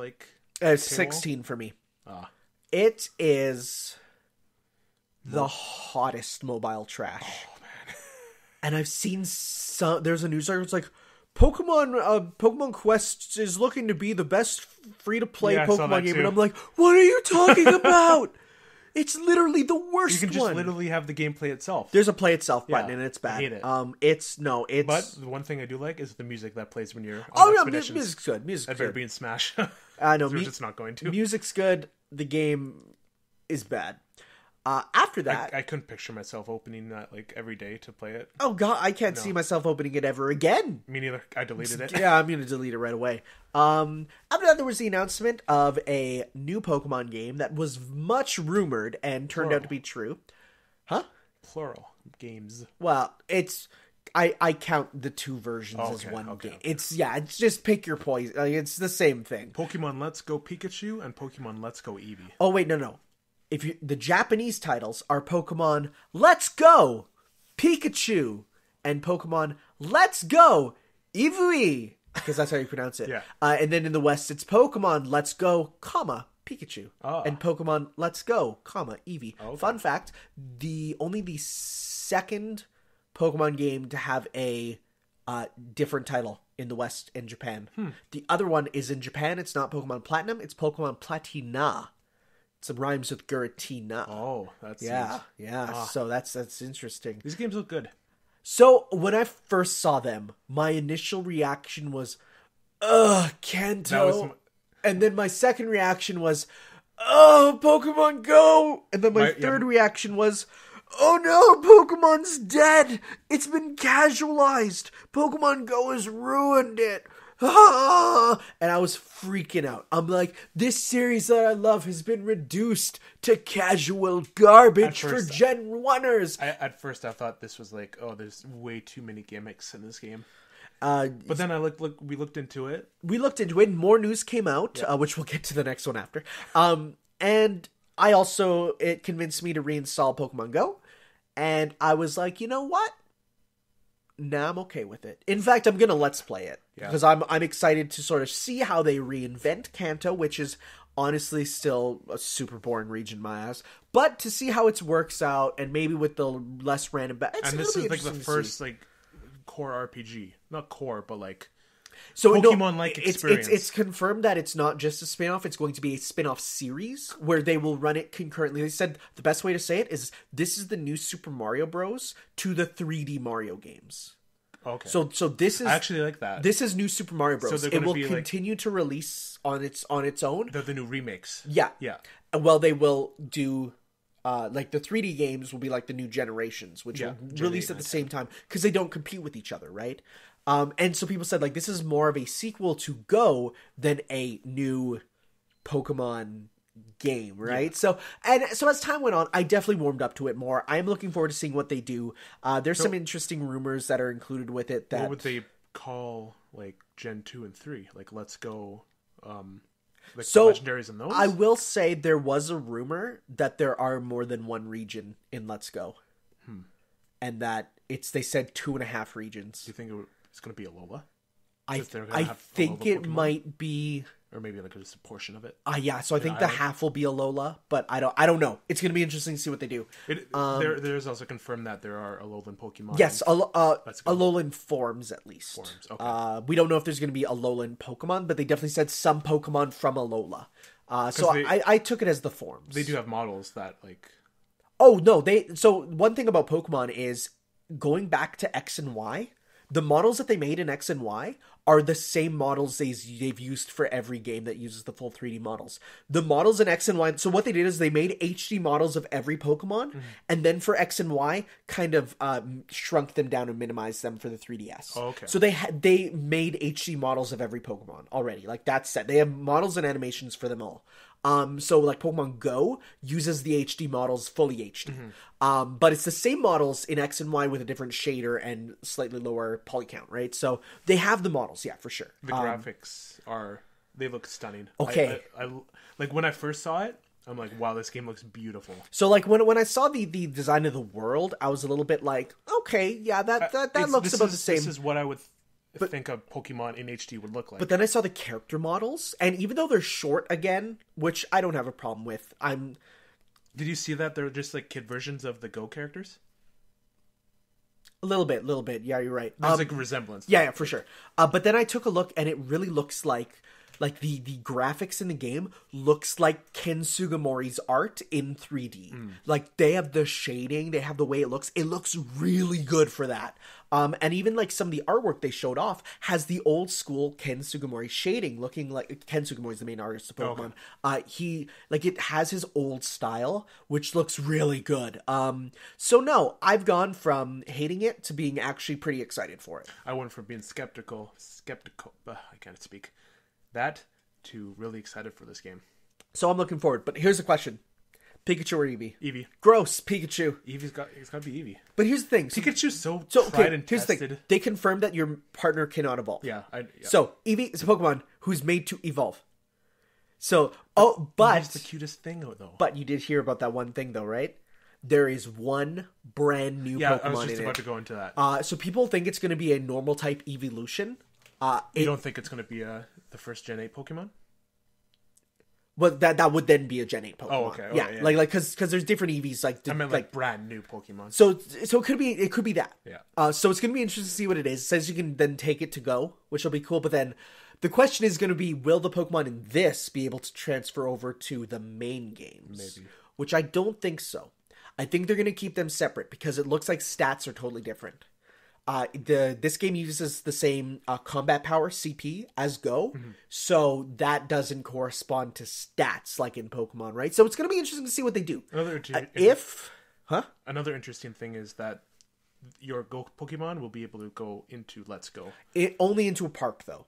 It's 16 for me. It is the hottest mobile trash. Oh, man. And I've seen there's a news article that's like, Pokemon Quest is looking to be the best free-to-play Pokemon game. And I'm like, what are you talking about? It's literally the worst one. You can just literally have the gameplay itself. There's a play itself button, and it's bad. I hate it. But the one thing I do like is the music that plays when you're on expeditions. Music's good. Music's good. Be in Smash. I know. It's not going to. Music's good. The game is bad. After that... I couldn't picture myself opening that, every day to play it. Oh, God, I can't see myself opening it ever again. Me neither. I deleted it. Yeah, I'm going to delete it right away. After that, there was the announcement of a new Pokemon game that was much rumored and turned out to be true. Huh? Plural. Games. Well, it's... I count the two versions as one game. It's just pick your poison. It's the same thing. Pokemon Let's Go Pikachu and Pokemon Let's Go Eevee. Oh, wait, no. The Japanese titles are Pokemon Let's Go Pikachu and Pokemon Let's Go Eevee, because that's how you pronounce it. Yeah. And then in the West, it's Pokemon Let's Go, Pikachu, and Pokemon Let's Go, Eevee. Okay. Fun fact: only the second Pokemon game to have a different title in the West and Japan. The other one is in Japan. It's not Pokemon Platinum. It's Pokemon Platina. Some rhymes with Giratina. Oh, that's yeah. So that's interesting. These games look good. So when I first saw them, my initial reaction was, "Ugh, Kanto," and then my second reaction was, "Oh, Pokemon Go," and then my third reaction was, "Oh no, Pokemon's dead. It's been casualized. Pokemon Go has ruined it." And I was freaking out. I'm like, this series that I love has been reduced to casual garbage for Gen 1ers. At first I thought this was there's way too many gimmicks in this game. But then we looked into it. More news came out, which we'll get to the next one after. And it convinced me to reinstall Pokemon Go. And I was like, you know what? Nah, I'm okay with it. In fact, I'm gonna let's play it because I'm excited to sort of see how they reinvent Kanto, which is honestly still a super boring region in my eyes. But to see how it works out, and maybe with the less random and this is the first core RPG, not core, but Pokemon-like experience. It's confirmed that it's not just a spin-off. It's going to be a spin-off series where they will run it concurrently. They said the best way to say it is this is the new Super Mario Bros. To the 3D Mario games. Okay. So this is... I actually like that. This is new Super Mario Bros. So it will continue to release on its own. They're the new remakes. Yeah. Yeah. Well, they will do... the 3D games will be the new generations, which will release at the same time because they don't compete with each other, right? And so people said this is more of a sequel to Go than a new Pokemon game, right? Yeah. So as time went on, I definitely warmed up to it more. I'm looking forward to seeing what they do. There's some interesting rumors that are included with it. That what would they call Gen 2 and 3? Let's Go. The legendaries in those? I will say there was a rumor that there are more than one region in Let's Go. And that they said 2.5 regions. Do you think it's going to be Alola? I think it might be... Or maybe just a portion of it. Yeah, so I think the half will be Alola, but I don't know. It's going to be interesting to see what they do. There's also confirmed that there are Alolan Pokemon. Yes, Alolan forms at least. Forms, okay. We don't know if there's going to be Alolan Pokemon, but they definitely said some Pokemon from Alola. I took it as the forms. They do have models that Oh, no. So one thing about Pokemon is going back to X and Y, the models that they made in X and Y are the same models they've used for every game that uses the full 3D models. The models in X and Y, so what they did is they made HD models of every Pokemon, and then for X and Y, kind of shrunk them down and minimized them for the 3DS. Oh, okay. So they made HD models of every Pokemon already. Like, that's set. They have models and animations for them all. So like Pokemon Go uses the HD models fully HD. But it's the same models in X and Y with a different shader and slightly lower poly count, right? So they have the models, yeah, for sure. The graphics they look stunning. Okay. I like when I first saw it, I'm like, wow, this game looks beautiful. So like when I saw the design of the world, I was a little bit like, okay, yeah, that looks about the same. This is what I would think a Pokemon in HD would look like. But then I saw the character models, and even though they're short again, which I don't have a problem with, Did you see that they're just like kid versions of the Go characters? a little bit. Yeah, you're right. There's like a resemblance. Yeah, for sure. But then I took a look, and it really looks like the graphics in the game looks like Ken Sugimori's art in 3D. Like, they have the shading, they have the way it looks. It looks really good for that. And even like some of the artwork they showed off has the old school Ken Sugimori shading, looking like Ken Sugimori's the main artist of Pokemon. Okay. It has his old style, which looks really good. So no, I've gone from hating it to being actually pretty excited for it. I went from being skeptical, I can't speak, that to really excited for this game. So I'm looking forward, but here's the question. Pikachu or Eevee? Eevee. Gross, Pikachu. It's got to be Eevee. But here's the thing. Pikachu's so tried and here's tested. the thing. They confirmed that your partner cannot evolve. Yeah. So, Eevee is a Pokemon who's made to evolve. So, but... Eevee's the cutest thing, though. But you did hear about that one thing, though, right? There is one brand new Pokemon in it. Yeah, I was just about to go into that. So people think it's going to be a normal type evolution. You don't think it's going to be the first Gen 8 Pokemon? Well, that would then be a Gen 8 Pokemon. Oh, okay. Yeah, yeah. like because there's different Eevees. I meant like brand new Pokemon. So it could be that. Yeah. So it's going to be interesting to see what it is. It says you can then take it to go, which will be cool. But then the question is going to be, will the Pokemon in this be able to transfer over to the main games? Maybe. Which I don't think so. I think they're going to keep them separate because it looks like stats are totally different. This game uses the same combat power CP as Go, so that doesn't correspond to stats like in Pokemon, right? So it's going to be interesting to see what they do. Another interesting thing is that your Go Pokemon will be able to go into Let's Go. Only into a park, though.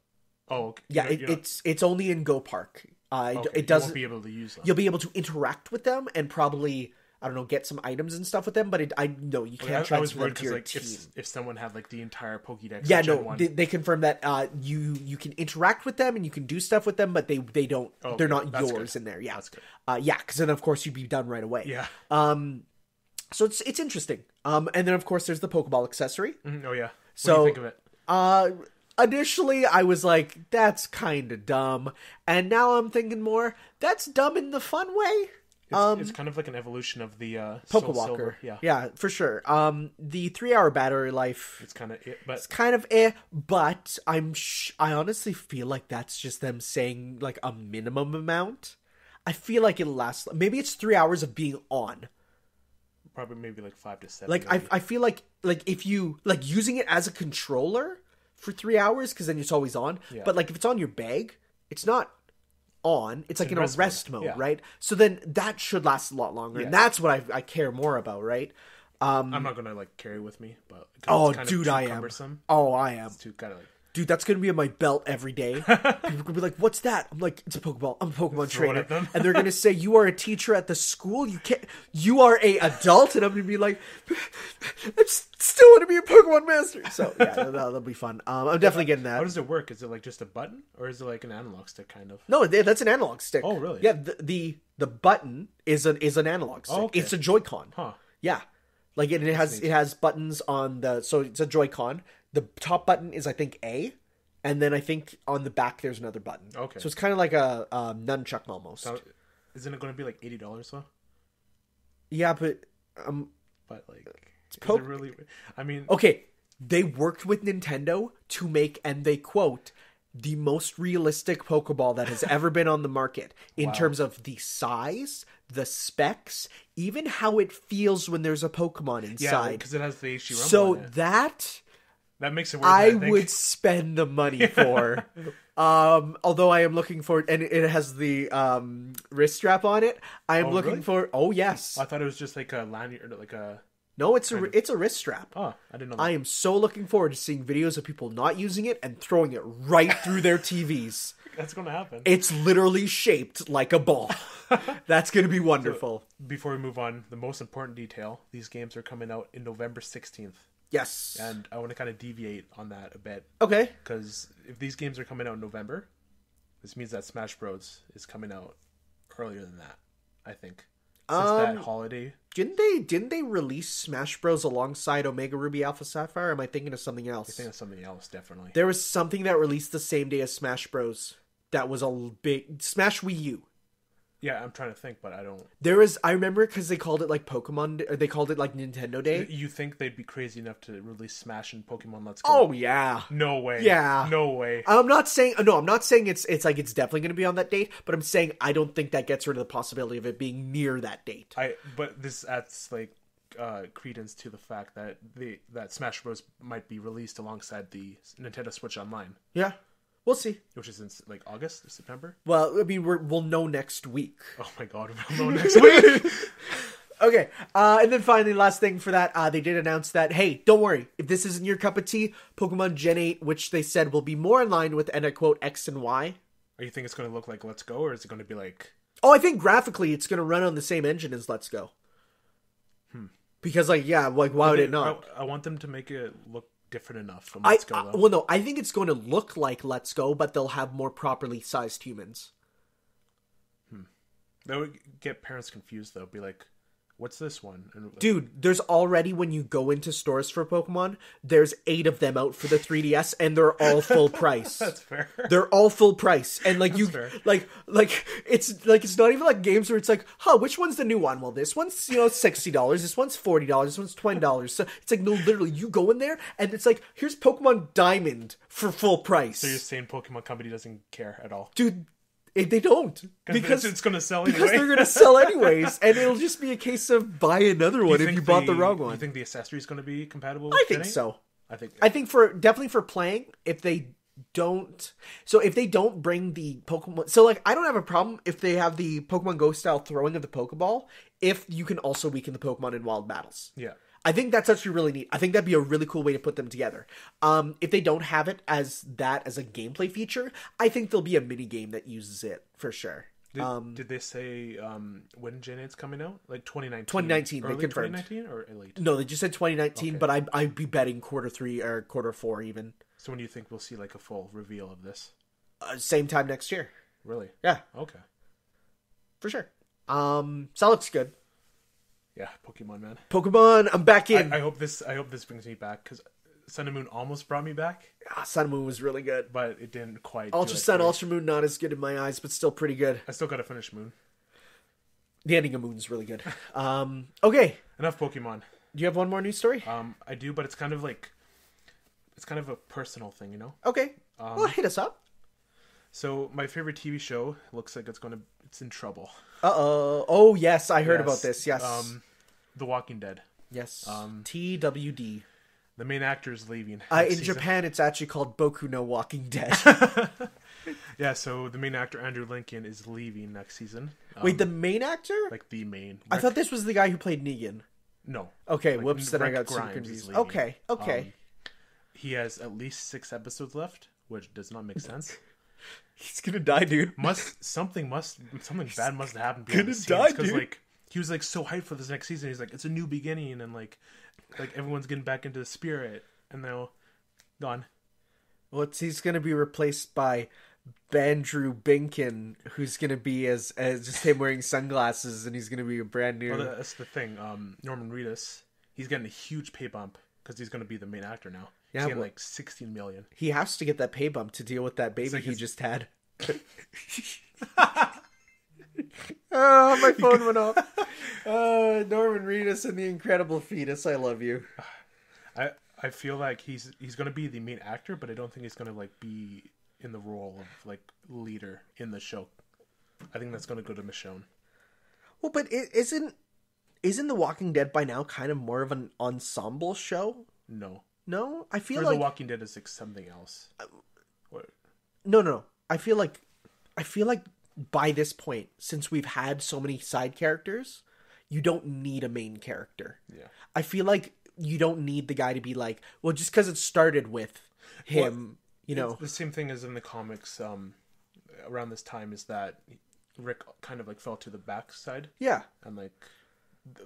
Oh, okay. Yeah, it's only in Go Park. It doesn't. You won't be able to use them. You'll be able to interact with them and probably, I don't know, get some items and stuff with them, but no, you can't transfer them to your team. If someone had like the entire Pokédex. Yeah, no, they confirm that you can interact with them and you can do stuff with them, but they don't. Okay, they're not yours good. In there. Yeah, that's good. Yeah, because then of course you'd be done right away. Yeah. So it's interesting. And then of course there's the Pokeball accessory. Oh yeah. So what do you think of it? Initially, I was like, that's kind of dumb. And now I'm thinking more, that's dumb in the fun way. It's kind of like an evolution of the Pokewalker. Yeah, for sure. The 3-hour battery life... It's kind of but I honestly feel like that's just them saying, like, a minimum amount. I feel like it'll last... Maybe it's 3 hours of being on. Probably maybe like 5 to 7. Like, I feel like if you... Like, using it as a controller for 3 hours, because then it's always on. Yeah. But, like, if it's on your bag, it's not on. It's like in a rest mode, yeah. Right? So then that should last a lot longer. Yeah. And that's what I care more about, right? I'm not going to, like, carry with me. But it's kind of I am. Cumbersome. Oh, I am. It's too kind of like... Dude, that's going to be in my belt every day. People are going to be like, what's that? I'm like, it's a Pokeball. I'm a Pokemon trainer. And they're going to say, you are a teacher at the school? You are a adult? And I'm going to be like, I still want to be a Pokemon master. So, yeah, that'll be fun. I'm definitely getting that. How does it work? Is it like just a button? Or is it like an analog stick kind of? No, that's an analog stick. Oh, really? Yeah, the button is an analog stick. Oh, okay. It's a Joy-Con. Huh. Yeah. Like, it has buttons on so it's a Joy-Con. The top button is, I think, A, and then I think on the back there's another button. Okay. So it's kind of like a nunchuck almost. So, isn't it going to be like $80 though? Yeah, but like, is it really? I mean, okay, they worked with Nintendo to make, and they quote, the most realistic Pokeball that has ever been on the market in terms of the size, the specs, even how it feels when there's a Pokemon inside. Yeah, because it has the HD rumble. So on it. that That makes it worth it, I think. would spend the money for. Although I am looking for, and it has the wrist strap on it. I am looking for. Oh yes. I thought it was just like a lanyard, like a. No, it's a wrist strap. Oh, I didn't know that. I am so looking forward to seeing videos of people not using it and throwing it right through their TVs. That's going to happen. It's literally shaped like a ball. That's going to be wonderful. So, before we move on, the most important detail: these games are coming out in November 16th. Yes. And I want to kind of deviate on that a bit. Okay. Because if these games are coming out in November, this means that Smash Bros. Is coming out earlier than that, I think. Since that holiday. Didn't they release Smash Bros. Alongside Omega Ruby Alpha Sapphire? Or am I thinking of something else? I think of something else, definitely. There was something that released the same day as Smash Bros. That was a big... Smash Wii U. Yeah, I'm trying to think, but I don't... I remember because they called it like Pokemon... Or they called it like Nintendo Day. You think they'd be crazy enough to release Smash and Pokemon Let's Go? Oh, yeah. No way. Yeah. No way. I'm not saying... No, I'm not saying it's like it's definitely going to be on that date, but I'm saying I don't think that gets rid of the possibility of it being near that date. But this adds, like, credence to the fact that that Smash Bros. Might be released alongside the Nintendo Switch Online. Yeah. We'll see. Which is in, like, August or September? Well, I mean, we'll know next week. Oh my god, we'll know next week! Okay, and then finally, last thing for that, they did announce that, hey, don't worry, if this isn't your cup of tea, Pokemon Gen 8, which they said will be more in line with, and I quote, X and Y. Or you think it's going to look like Let's Go, or is it going to be like... Oh, I think graphically it's going to run on the same engine as Let's Go. Because, like, yeah, like, why would it not? I want them to make it look different enough from Let's Go, though. Well, no, I think it's going to look like Let's Go, but they'll have more properly sized humans. That would get parents confused, though. Be like, what's this one? And like, dude, there's already, when you go into stores for Pokemon, there's 8 of them out for the 3DS, and they're all full price. That's fair. They're all full price, and like fair. like it's not even like games where it's like, huh, which one's the new one? Well, this one's $60, this one's $40, this one's $20. So it's like, no, literally, you go in there, and it's like, here's Pokemon Diamond for full price. So you're saying Pokemon Company doesn't care at all, dude? They don't, because it's going to sell anyway. Because they're going to sell anyways, and it'll just be a case of buy another one if you bought the wrong one. You think the accessory is going to be compatible with I think so. I think definitely for playing, if they don't bring the Pokemon, so like, I don't have a problem if they have the Pokemon Go style throwing of the Pokeball, if you can also weaken the Pokemon in wild battles. Yeah. I think that's actually really neat. I think that'd be a really cool way to put them together. If they don't have it as a gameplay feature, I think there'll be a mini game that uses it for sure. Did they say when Gen 8's coming out? Like 2019? 2019, early they confirmed. 2019 or late? No, they just said 2019, okay. But I'd be betting Q3 or Q4 even. So when do you think we'll see like a full reveal of this? Same time next year. Really? Yeah. Okay. For sure. So that looks good. Yeah, Pokemon, man. Pokemon, I'm back in. I hope this brings me back, because Sun and Moon almost brought me back. Sun and Moon was really good, but it didn't quite. Ultra Sun, Ultra Moon, not as good in my eyes, but still pretty good. I still gotta finish Moon. The ending of Moon's really good. Okay. Enough Pokemon. Do you have one more news story? I do, but it's kind of a personal thing, you know? Okay. Well, hit us up. So my favorite TV show looks like it's in trouble. Uh-oh. Oh, yes, I heard about this. Yes. The Walking Dead. Yes. TWD. The main actor is leaving. In Japan, it's actually called Boku no Walking Dead. Yeah, so the main actor, Andrew Lincoln, is leaving next season. Wait, the main actor? Like the main. I thought this was the guy who played Negan. No. Okay, like, whoops, then I got super confused. Okay. He has at least 6 episodes left, which does not make sense. He's gonna die, dude. Something bad must have happened. Gonna die, dude. Because like he was like so hyped for this next season. He's like, it's a new beginning, and like everyone's getting back into the spirit, and now gone. Well, he's gonna be replaced by Bandrew Binkin, who's gonna be as just him wearing sunglasses, and he's gonna be a brand new. Well, that's the thing. Norman Reedus, he's getting a huge pay bump because he's gonna be the main actor now. He's getting like $16 million. He has to get that pay bump to deal with that baby he just had. Oh, my phone went off. Norman Reedus and the Incredible Fetus. I love you. I feel like he's going to be the main actor, but I don't think he's going to like be in the role of like leader in the show. I think that's going to go to Michonne. Well, but isn't The Walking Dead by now kind of more of an ensemble show? No. No, I feel Or like The Walking Dead is like something else. What? no. I feel like by this point, since we've had so many side characters, you don't need a main character. Yeah. I feel like you don't need the guy to be like, well, just because it started with him, you know. It's the same thing as in the comics around this time is that Rick kind of like fell to the backside. Yeah. And like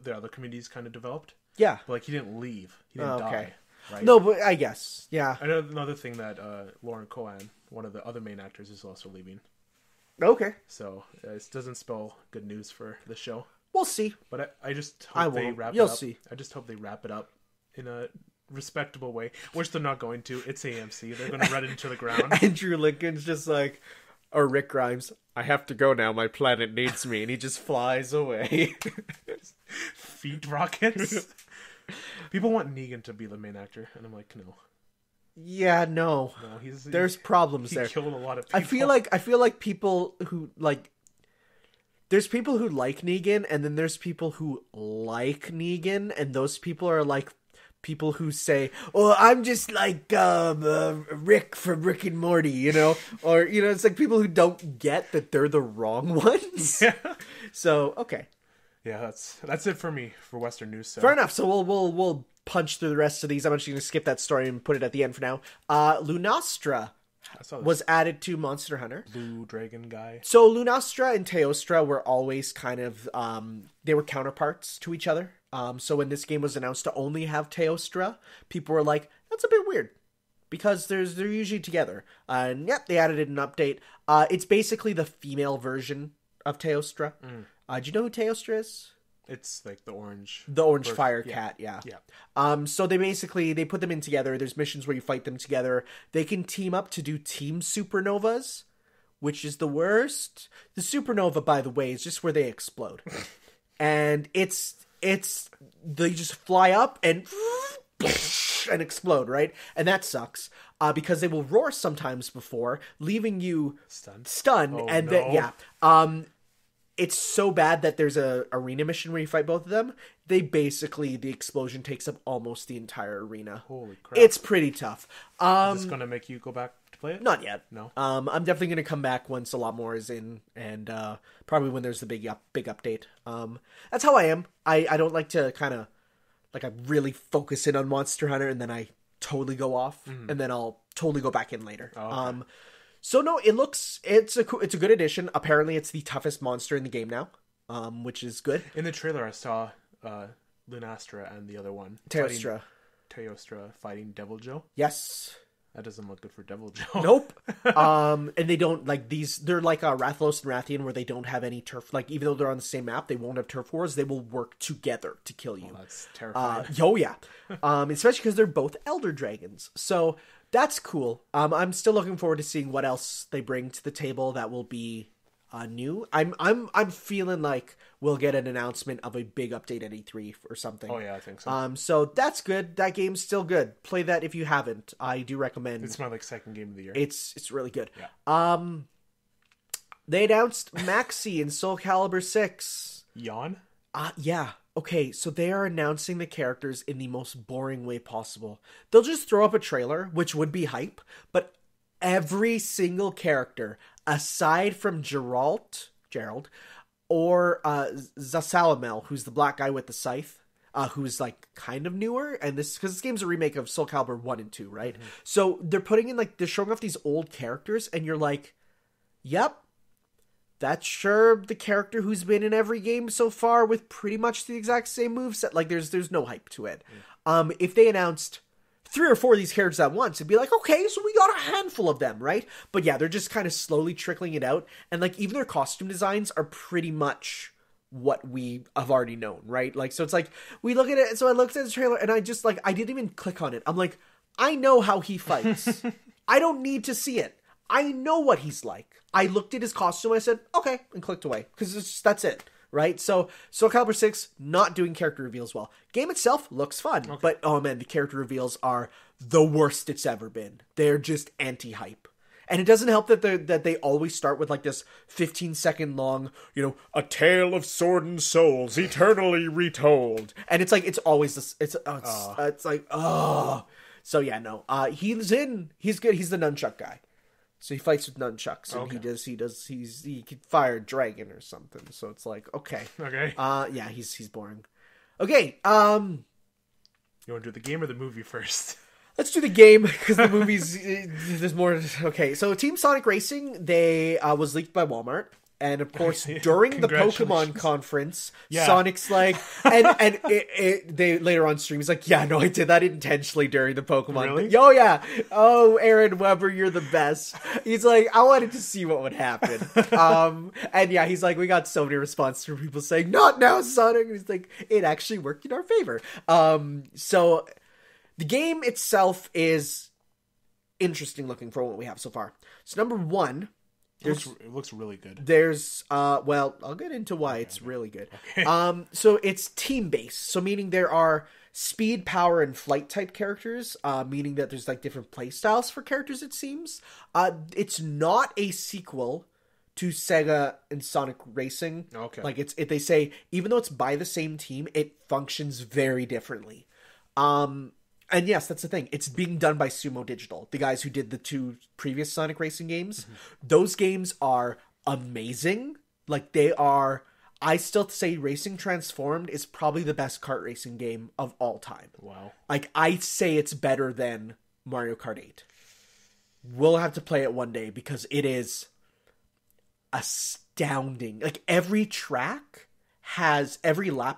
the other communities kind of developed. Yeah. But like he didn't leave. He didn't die. Right? No, but I guess. Yeah. I know another thing that Lauren Cohan, one of the other main actors, is also leaving. Okay. So it doesn't spell good news for the show. We'll see. But I just hope they wrap it You'll up. see. I just hope they wrap it up in a respectable way, which they're not going to. It's AMC. They're going to run it into the ground. Andrew Lincoln's just like, or Rick Grimes, I have to go now. My planet needs me. And he just flies away. Feet rockets. People want Negan to be the main actor. And I'm like, no. Yeah, no. There's problems there. He killed a lot of people. I feel like people who like there's people who like Negan and then there's people who like Negan and those people are like people who say, "Oh, I'm just like Rick from Rick and Morty," you know? Or you know, it's like people who don't get that they're the wrong ones. Yeah. So, okay. Yeah, that's it for me for Western news. So. Fair enough. So we'll punch through the rest of these. I'm actually going to skip that story and put it at the end for now. Lunastra was added to Monster Hunter. Blue dragon guy. So Lunastra and Teostra were always kind of they were counterparts to each other. So when this game was announced to only have Teostra, people were like, "That's a bit weird," because they're usually together. And yep, they added an update. It's basically the female version of Teostra. Do you know who Teostra is? It's like the orange fire cat, yeah. So they put them in together. There's missions where you fight them together. They can team up to do team supernovas, which is the worst. The supernova, by the way, is just where they explode. And it's they just fly up and explode, right? And that sucks. Because they will roar sometimes before, leaving you stunned. Oh, and no. then yeah. It's so bad that there's a arena mission where you fight both of them. The explosion takes up almost the entire arena. Holy crap. It's pretty tough. Is this going to make you go back to play it? Not yet. No? I'm definitely going to come back once a lot more is in, and probably when there's the big update. That's how I am. I don't like to kind of, like I really focus in on Monster Hunter and then I totally go off and then I'll totally go back in later. Oh, okay. So no, it's a good addition. Apparently, it's the toughest monster in the game now, which is good. In the trailer, I saw Lunastra and the other one, Teostra fighting Devil Joe. Yes, that doesn't look good for Devil Joe. Nope. And they don't like these. They're like Rathalos and Rathian, where they don't have any turf. Like even though they're on the same map, they won't have turf wars. They will work together to kill you. Oh, that's terrifying. Oh yeah. Especially because they're both elder dragons. So. That's cool. I'm still looking forward to seeing what else they bring to the table that will be new. I'm feeling like we'll get an announcement of a big update at E3 or something. Oh yeah, I think so. So that's good. That game's still good. Play that if you haven't. I do recommend. It's my second game of the year. It's really good. Yeah. They announced Maxi in Soul Calibur VI. Yawn? Yeah. Okay, so they are announcing the characters in the most boring way possible. They'll just throw up a trailer, which would be hype, but every single character, aside from Gerald, or Zasalamel, who's the black guy with the scythe, who's like kind of newer, and because this game's a remake of Soul Calibur 1 and 2, right? Mm-hmm. So they're putting in they're showing off these old characters, and you're like, yep. That's sure the character who's been in every game so far with pretty much the exact same moveset. Like, there's no hype to it. If they announced 3 or 4 of these characters at once, it'd be like, okay, so we got a handful of them, right? But yeah, they're just kind of slowly trickling it out. And, like, even their costume designs are pretty much what we have already known, right? Like, so it's like, we look at it, so I looked at the trailer, and I just, like, I didn't even click on it. I'm like, I know how he fights. I don't need to see it. I know what he's like. I looked at his costume, I said, okay, and clicked away. Because that's it, right? So, Soul Calibur 6, not doing character reveals well. Game itself looks fun, but, oh man, the character reveals are the worst it's ever been. They're just anti-hype. And it doesn't help that they always start with, like, this 15-second long, a tale of sword and souls, eternally retold. And it's like, it's always this, it's like, oh... So yeah, no. He's good. He's the nunchuck guy. So he fights with nunchucks, and he could fire a dragon or something. So it's like, okay. Okay. Yeah, he's boring. Okay, You want to do the game or the movie first? let's do the game, because the movies, there's more. Okay, so Team Sonic Racing, they was leaked by Walmart. And of course, during the Pokemon conference, Sonic's like, and they later on stream, he's like, yeah, no, I did that intentionally during the Pokemon. Really? Oh yeah. Oh, Aaron Weber, you're the best. He's like, I wanted to see what would happen. And yeah, he's like, we got so many responses from people saying, not now, Sonic. And he's like, it actually worked in our favor. So the game itself is interesting looking for what we have so far. So number one. It looks really good. There's well, I'll get into why it's really good. Okay. So it's team based. So meaning there are speed, power, and flight type characters, meaning that there's like different play styles for characters, it seems. It's not a sequel to Sega and Sonic Racing. Okay. Like they say, even though it's by the same team, it functions very differently. And yes, that's the thing. It's being done by Sumo Digital, the guys who did the 2 previous Sonic Racing games. Mm-hmm. Those games are amazing. Like, they are... I still say Racing Transformed is probably the best kart racing game of all time. Wow. Like, I say it's better than Mario Kart 8. We'll have to play it one day, because it is astounding. Like, every lap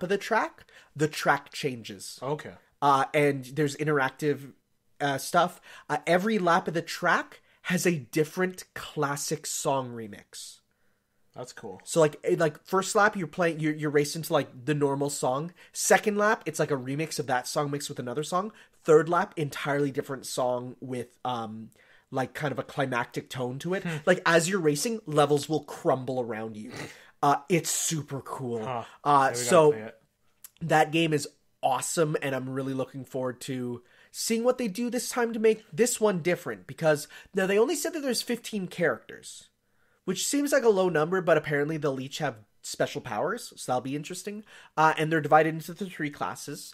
of the track changes. Okay. And there's interactive stuff. Every lap of the track has a different classic song remix. That's cool. So like first lap you're racing to like the normal song. Second lap it's like a remix of that song mixed with another song. Third lap entirely different song with like kind of a climactic tone to it. Like as you're racing, levels will crumble around you. It's super cool. So that game is awesome, and I'm really looking forward to seeing what they do this time to make this one different, because now they only said that there's 15 characters, which seems like a low number, but apparently they'll each have special powers, so that'll be interesting. And they're divided into the 3 classes.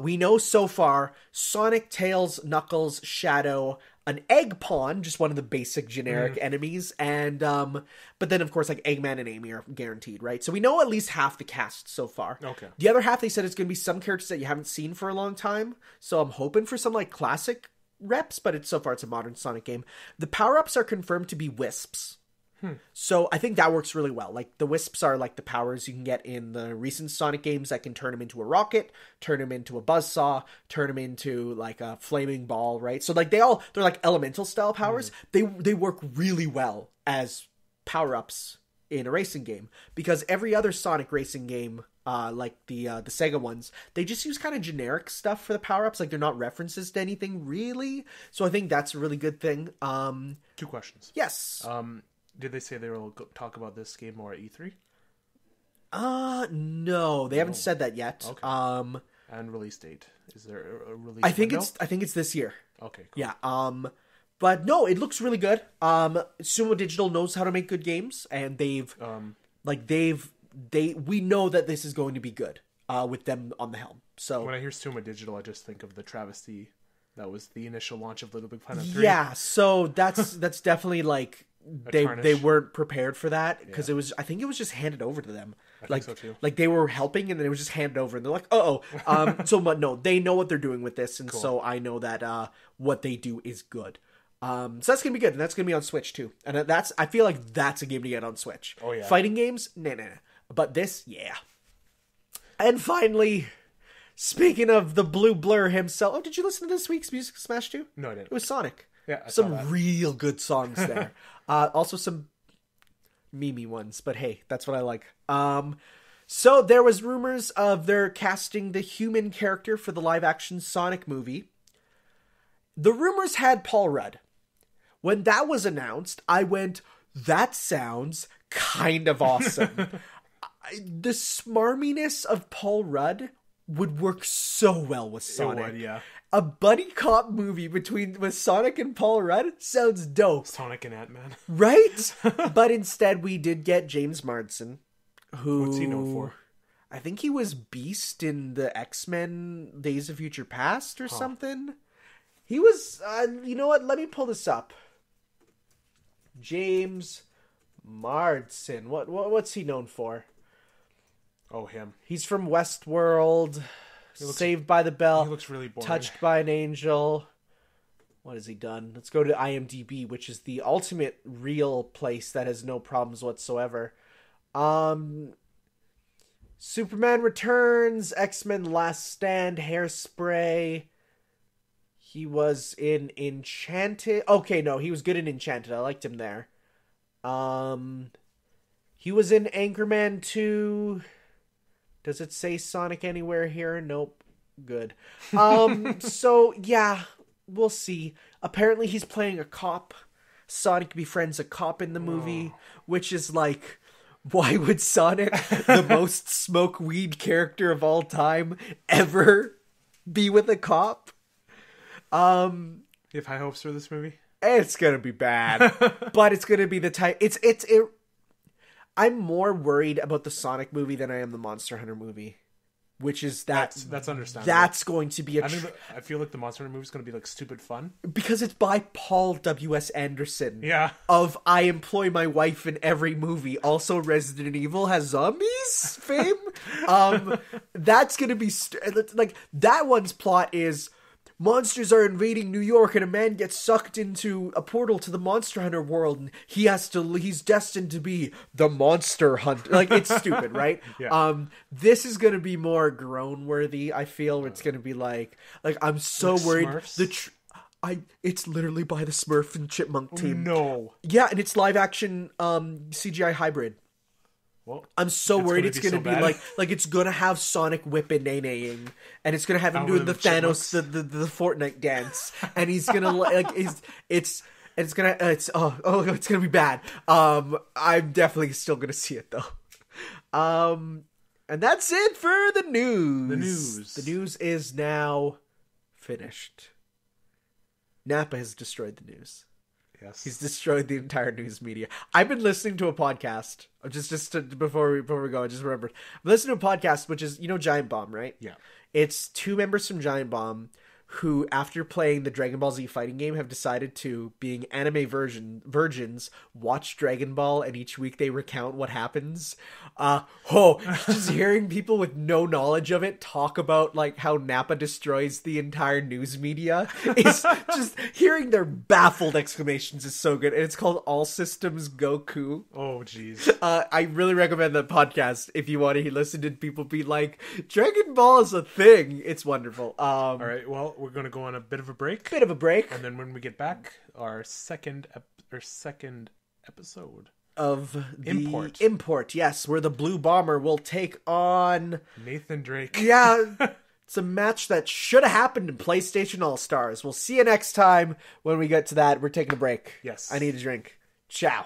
We know so far Sonic, Tails, Knuckles, Shadow, an Egg Pawn, just one of the basic generic enemies, and but then of course like Eggman and Amy are guaranteed, right? So we know at least half the cast so far. Okay. The other half, they said it's going to be some characters that you haven't seen for a long time, so I'm hoping for some like classic reps, but so far it's a modern Sonic game. The power-ups are confirmed to be wisps. So I think that works really well. Like the wisps are like the powers you can get in the recent Sonic games that can turn him into a rocket, turn him into a buzzsaw, turn him into like a flaming ball, right? So like they're like elemental style powers. They work really well as power-ups in a racing game, because every other Sonic racing game, like the Sega ones, they just use kind of generic stuff for the power-ups. Like they're not references to anything really. So I think that's a really good thing. 2 questions. Yes. Did they say they will talk about this game more at E3? No, they haven't said that yet. Okay. And release date? Is there a release? I think it's this year. Okay. Cool. Yeah. But no, it looks really good. Sumo Digital knows how to make good games, and we know that this is going to be good. With them on the helm. So when I hear Sumo Digital, I just think of the travesty that was the initial launch of Little Big Planet 3. Yeah, so that's definitely like they weren't prepared for that, because I think it was just handed over to them. I think so too. Like they were helping and then it was just handed over and they're like, but no, they know what they're doing with this, and so I know that what they do is good. So that's gonna be good, and that's gonna be on Switch too. And I feel like that's a game to get on Switch. Oh yeah. Fighting games, nah. But this, yeah. And finally, speaking of the Blue Blur himself, did you listen to this week's Music Smash 2? No, I didn't. It was Sonic. Yeah, some real good songs there. Also some meme ones, but hey, that's what I like. So there was rumors of their casting the human character for the live-action Sonic movie. The rumors had Paul Rudd. When that was announced, I went, that sounds kind of awesome. The smarminess of Paul Rudd would work so well with Sonic. It would, yeah. A buddy cop movie with Sonic and Paul Rudd sounds dope. Sonic and Ant-Man. Right? But instead we did get James Mardsen, who... What's he known for? I think he was Beast in the X-Men Days of Future Past or something. He was, you know what? Let me pull this up. James Mardsen. What's he known for? Oh, him. He's from Westworld. Saved by the Bell. He looks really boring. Touched by an Angel. What has he done? Let's go to IMDb, which is the ultimate real place that has no problems whatsoever. Superman Returns, X-Men Last Stand, Hairspray. He was in Enchanted. Okay, no, he was good in Enchanted. I liked him there. He was in Anchorman 2. Does it say Sonic anywhere here? Nope. Good. So, yeah, we'll see. Apparently he's playing a cop. Sonic befriends a cop in the movie, which is like, why would Sonic, the most smoke weed character of all time, ever be with a cop? You have high hopes for this movie? It's gonna be bad, but it's gonna be the type. I'm more worried about the Sonic movie than I am the Monster Hunter movie, which is that's understandable. That's going to be I feel like the Monster Hunter movie is going to be like stupid fun because it's by Paul W.S. Anderson. Yeah, of I Employ My Wife in Every Movie. Also, Resident Evil has zombies fame. That's going to be like that one's plot is. Monsters are invading New York and a man gets sucked into a portal to the Monster Hunter world and he's destined to be the monster hunter. Like, it's stupid, right? Yeah. This is going to be more groan worthy, I feel, where it's going to be like I'm so like worried. Smurfs? It's literally by the Smurf and Chipmunk team. No. Yeah, and it's live action CGI hybrid. Well, I'm so worried it's going to be like it's going to have Sonic whipping nay-naying, and it's going to have him doing the Thanos, the Fortnite dance, and he's going to it's going to be bad. I'm definitely still going to see it though. And that's it for the news. The news is now finished. Nappa has destroyed the news. Yes. He's destroyed the entire news media. I've been listening to a podcast. Before we go, I just remembered. I'm listening to a podcast, which is, Giant Bomb, right? Yeah. It's two members from Giant Bomb who, after playing the Dragon Ball Z fighting game, have decided to, being anime virgins, watch Dragon Ball, and each week they recount what happens. Just hearing people with no knowledge of it talk about like how Nappa destroys the entire news media is just hearing their baffled exclamations is so good. And it's called All Systems Goku. Oh, jeez. I really recommend that podcast if you want to listen to people be like, Dragon Ball is a thing. It's wonderful. All right, well, we're going to go on a bit of a break. And then when we get back, our second episode of the Import, yes, where the Blue Bomber will take on Nathan Drake. Yeah, it's a match that should have happened in PlayStation All-Stars. We'll see you next time when we get to that. We're taking a break. Yes. I need a drink. Ciao.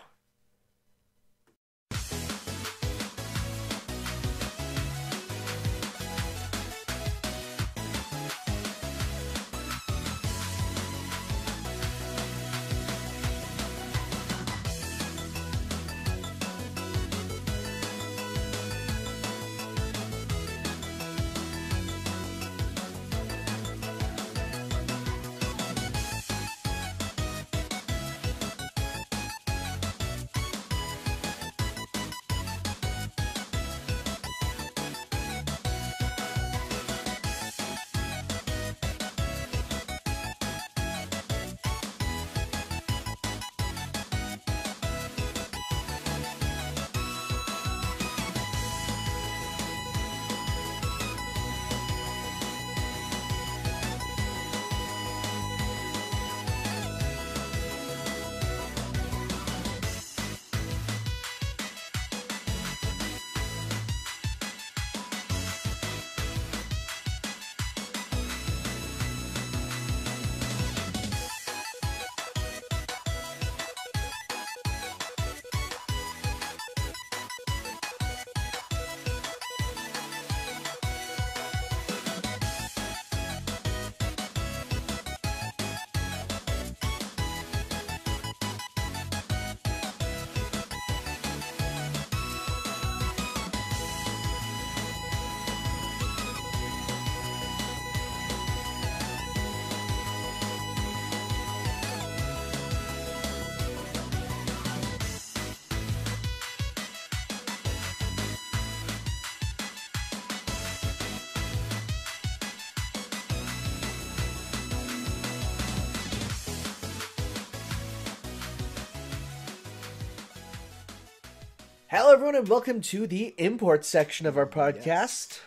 Hello, everyone, and welcome to the import section of our podcast,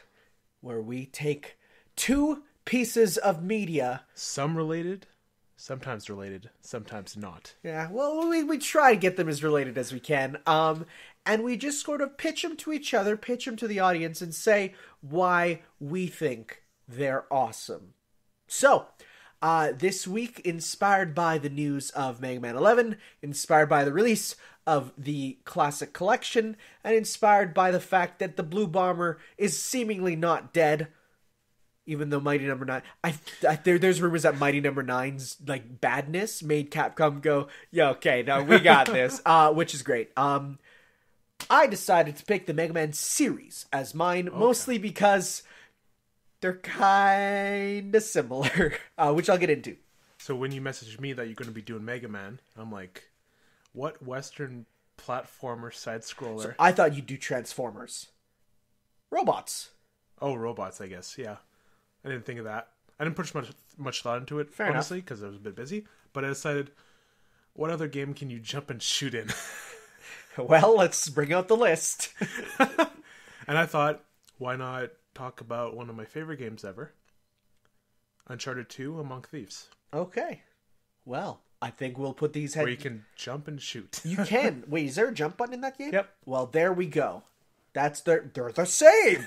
where we take two pieces of media. Some related, sometimes not. Yeah, well, we try to get them as related as we can. And we just sort of pitch them to each other, pitch them to the audience, and say why we think they're awesome. So, this week, inspired by the news of Mega Man 11, inspired by the release of the Classic Collection, and inspired by the fact that the Blue Bomber is seemingly not dead, even though Mighty Number 9... there's rumors that Mighty Number 9's, like, badness made Capcom go, yeah, okay, no, we got this, which is great. I decided to pick the Mega Man series as mine, mostly because they're kind of similar, which I'll get into. So when you messaged me that you're going to be doing Mega Man, I'm like, what Western platformer side-scroller? So I thought you'd do Transformers. Robots. Oh, robots, I guess, yeah. I didn't think of that. I didn't put much thought into it, Fair honestly, because I was a bit busy. But I decided, what other game can you jump and shoot in? Well, let's bring out the list. And I thought, why not talk about one of my favorite games ever, Uncharted 2 Among Thieves. Okay. Well, I think we'll put these... Where you can jump and shoot. You can. Wait, is there a jump button in that game? Yep. Well, there we go. They're the same!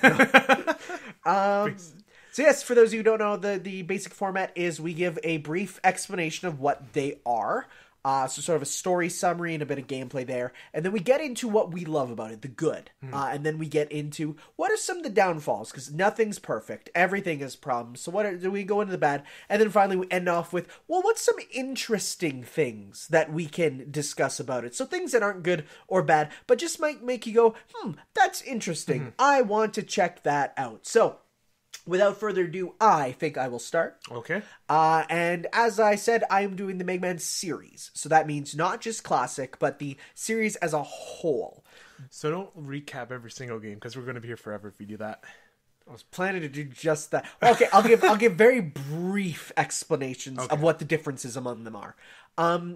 So yes, for those of you who don't know, the basic format is we give a brief explanation of what they are. So sort of a story summary and a bit of gameplay there. And then we get into what we love about it, the good. And then we get into what are some of the downfalls, because nothing's perfect. Everything has problems. So do we go into the bad? And then finally we end off with, well, what's some interesting things that we can discuss about it? So things that aren't good or bad, but just might make you go, that's interesting. I want to check that out. So without further ado, I think I will start. Okay. And as I said, I am doing the Mega Man series. So that means not just Classic, but the series as a whole. So don't recap every single game, because we're going to be here forever if we do that. I was planning to do just that. Okay, I'll give very brief explanations of what the differences among them are.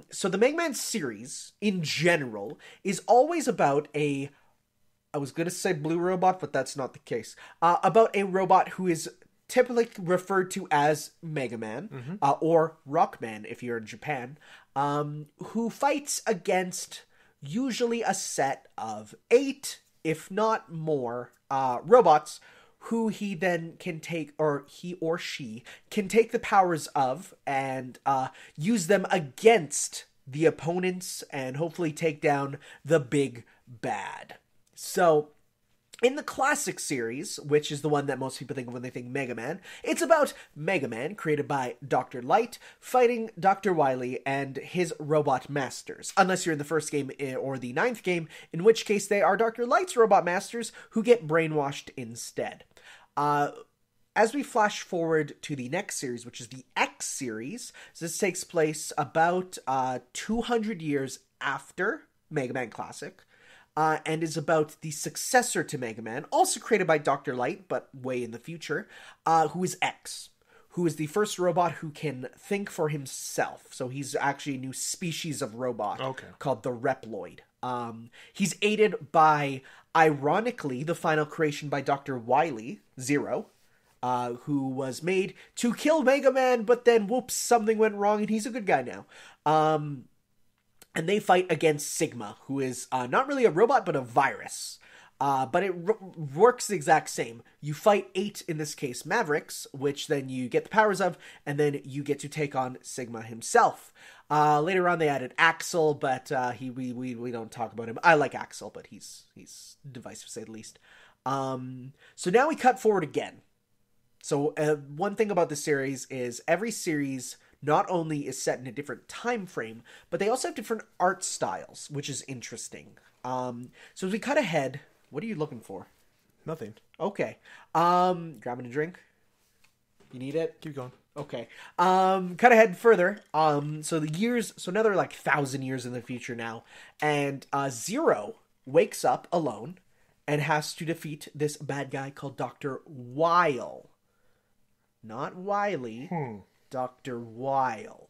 So the Mega Man series, in general, is always about I was going to say blue robot, but that's not the case. About a robot who is typically referred to as Mega Man, or Rockman if you're in Japan, who fights against usually a set of 8, if not more, robots who he then can take, or he or she can take the powers of and use them against the opponents and hopefully take down the big bad. So, in the Classic series, which is the one that most people think of when they think Mega Man, it's about Mega Man, created by Dr. Light, fighting Dr. Wily and his robot masters. Unless you're in the first game or the 9th game, in which case they are Dr. Light's robot masters who get brainwashed instead. As we flash forward to the next series, which is the X series, this takes place about 200 years after Mega Man Classic. And is about the successor to Mega Man, also created by Dr. Light, but way in the future, who is X, who is the first robot who can think for himself. So he's actually a new species of robot called the Reploid. He's aided by, ironically, the final creation by Dr. Wily, Zero, who was made to kill Mega Man, but then, whoops, something went wrong and he's a good guy now. And they fight against Sigma, who is not really a robot, but a virus. But it works the exact same. You fight 8, in this case, Mavericks, which then you get the powers of, and then you get to take on Sigma himself. Later on, they added Axel, but we don't talk about him. I like Axel, but he's divisive, to say the least. So now we cut forward again. So one thing about the series is every series not only is set in a different time frame, but they also have different art styles, which is interesting. So as we cut ahead, what are you looking for? Nothing. Okay. Grabbing a drink? You need it? Keep going. Okay. Cut ahead further. So now they're like 1,000 years in the future now. And Zero wakes up alone and has to defeat this bad guy called Dr. Wile. Not Wily. Dr. Wile.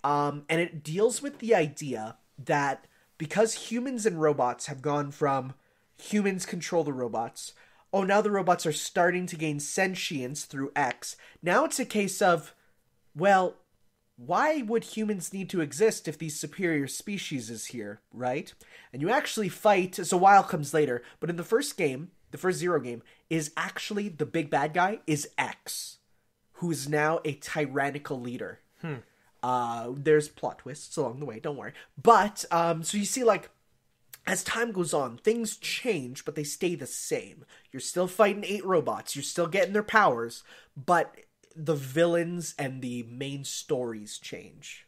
And it deals with the idea that because humans and robots have gone from humans control the robots. Oh, now the robots are starting to gain sentience through X. Now it's a case of, well, why would humans need to exist if these superior species is here, right? And you actually fight, so while comes later, but in the first game, the first Zero game, is actually the big bad guy is X, who is now a tyrannical leader. There's plot twists along the way, don't worry. But, so you see, like, as time goes on, things change, but they stay the same. You're still fighting 8 robots, you're still getting their powers, but the villains and the main stories change.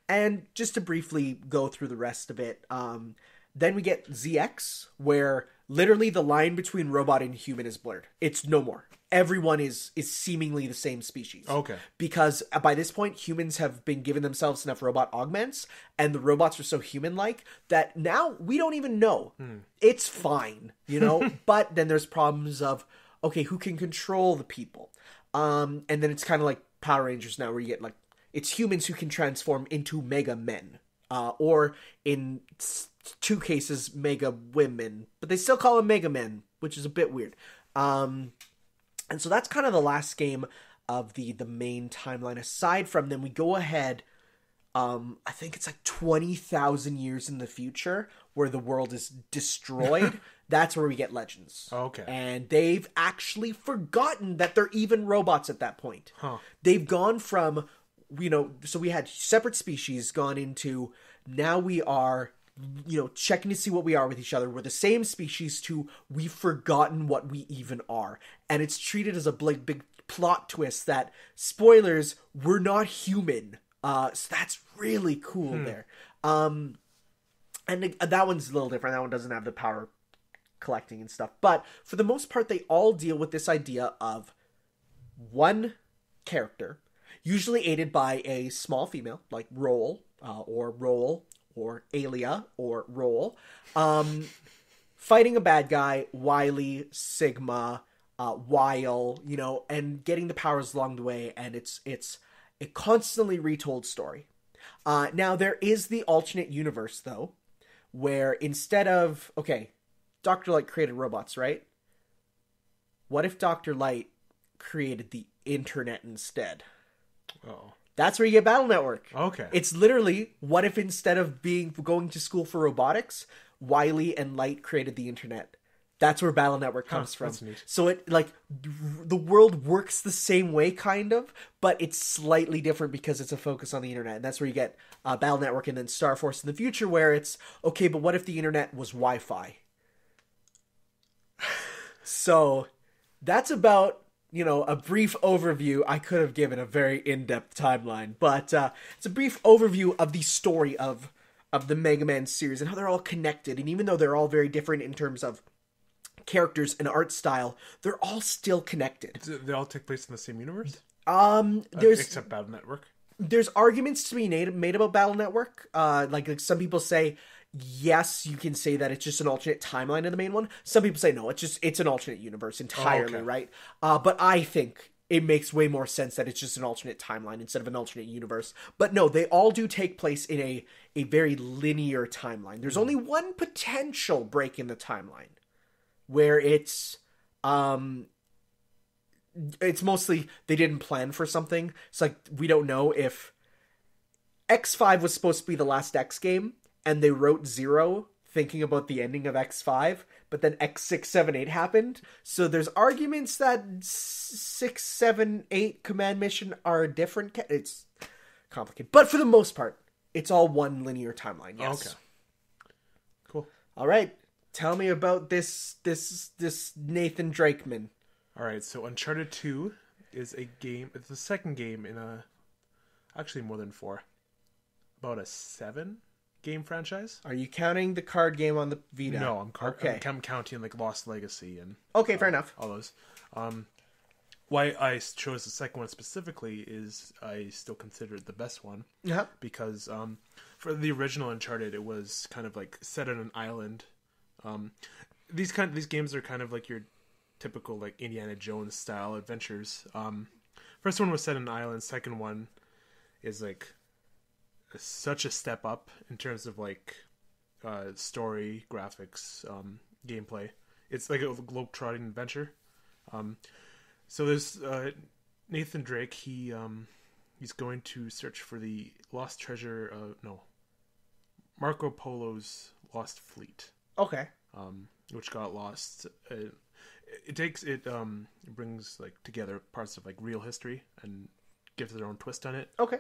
And just to briefly go through the rest of it, then we get ZX, where literally the line between robot and human is blurred. It's no more. Everyone is seemingly the same species. Okay. Because by this point, humans have been given themselves enough robot augments, and the robots are so human-like that now we don't even know. It's fine, you know? But then there's problems of, okay, who can control the people? And then it's kind of like Power Rangers now, where you get, like, it's humans who can transform into Mega Men. Or in 2 cases, Mega Women. But they still call them Mega Men, which is a bit weird. And so that's kind of the last game of the main timeline. Aside from them, we go ahead, I think it's like 20,000 years in the future, where the world is destroyed. That's where we get Legends. Okay. And they've actually forgotten that they're even robots at that point. They've gone from, you know, so we had separate species gone into, now we are, you know, checking to see what we are with each other. We're the same species to, we've forgotten what we even are. And it's treated as a big plot twist that, spoilers, we're not human. So that's really cool there. And that one's a little different. That one doesn't have the power collecting and stuff. But for the most part, they all deal with this idea of one character, usually aided by a small female, like Roll, or Alia, or Roll, fighting a bad guy, Wily, Sigma, Wile, you know, and getting the powers along the way, and it's a constantly retold story. Now, there is the alternate universe, though, where instead of, okay, Dr. Light created robots, right? What if Dr. Light created the internet instead? Oh. That's where you get Battle Network. Okay. It's literally, what if instead of going to school for robotics, Wily and Light created the internet? That's where Battle Network comes from. That's neat. So it, like, the world works the same way, kind of, but it's slightly different because it's a focus on the internet. And that's where you get Battle Network and then Star Force in the future, where it's, okay, but what if the internet was Wi-Fi? So that's about, you know, a brief overview. I could have given a very in-depth timeline, but it's a brief overview of the story of the Mega Man series and how they're all connected. And even though they're all very different in terms of characters and art style, they're all still connected. They all take place in the same universe? There's except Battle Network? There's arguments to be made about Battle Network. Like some people say, yes, you can say that it's just an alternate timeline in the main one. Some people say no, it's an alternate universe entirely, right? But I think it makes way more sense that it's just an alternate timeline instead of an alternate universe. But no, they all do take place in a very linear timeline. There's only one potential break in the timeline where it's mostly they didn't plan for something. It's like, we don't know if X5 was supposed to be the last X game, and they wrote 0 thinking about the ending of X5, but then X6, 7, 8 happened. So there's arguments that 6, 7, 8 command mission are different. It's complicated. But for the most part, it's all one linear timeline, yes. Okay. Cool. All right. Tell me about this Nathan Drakeman. All right, so Uncharted 2 is a game. It's the second game in actually more than 4. About a 7-game franchise. Are you counting the card game on the Vita? No, I'm counting like Lost Legacy and okay, fair enough. All those. Why I chose the second one specifically is I still consider it the best one. Yeah. Because for the original Uncharted, it was kind of like set on an island. These games are kind of like your typical like Indiana Jones style adventures. First one was set on an island. Second one is like such a step up in terms of like story, graphics, gameplay. It's like a globe-trotting adventure. So there's Nathan Drake. He's going to search for the lost treasure. Marco Polo's lost fleet. Okay. Which got lost. It brings like together parts of like real history and gives their own twist on it. Okay.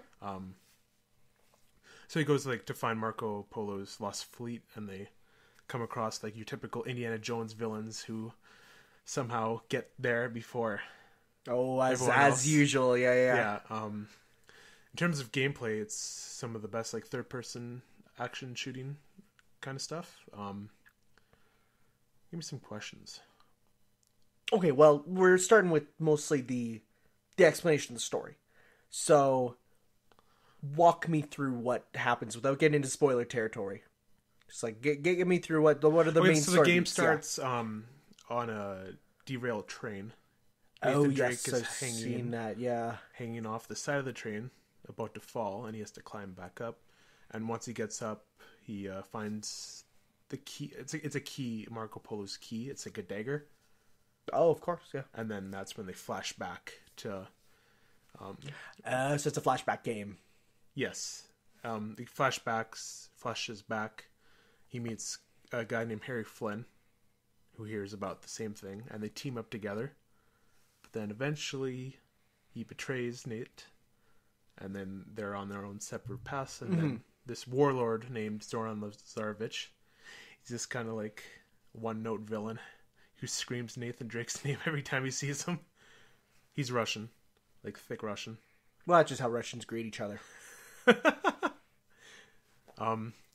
So he goes like to find Marco Polo's lost fleet, and they come across like your typical Indiana Jones villains who somehow get there before. Oh, as usual, yeah. In terms of gameplay, it's some of the best like third person action shooting kind of stuff. Give me some questions. Okay, well, we're starting with mostly the explanation of the story. So, walk me through what happens without getting into spoiler territory. Just like get me through what are the main. So the game starts on a derailed train. Nathan Drake is hanging off the side of the train, about to fall, and he has to climb back up. And once he gets up, he finds the key. It's a key, Marco Polo's key. It's like a dagger. Oh, of course, yeah. And then that's when they flash back to. So it's a flashback game. Yes. The flashes back. He meets a guy named Harry Flynn, who hears about the same thing, and they team up together. But then eventually, he betrays Nate, and then they're on their own separate paths. And then this warlord named Zoran Lazarevich, he's just kind of like one-note villain who screams Nathan Drake's name every time he sees him. He's Russian, like thick Russian. Well, that's just how Russians greet each other.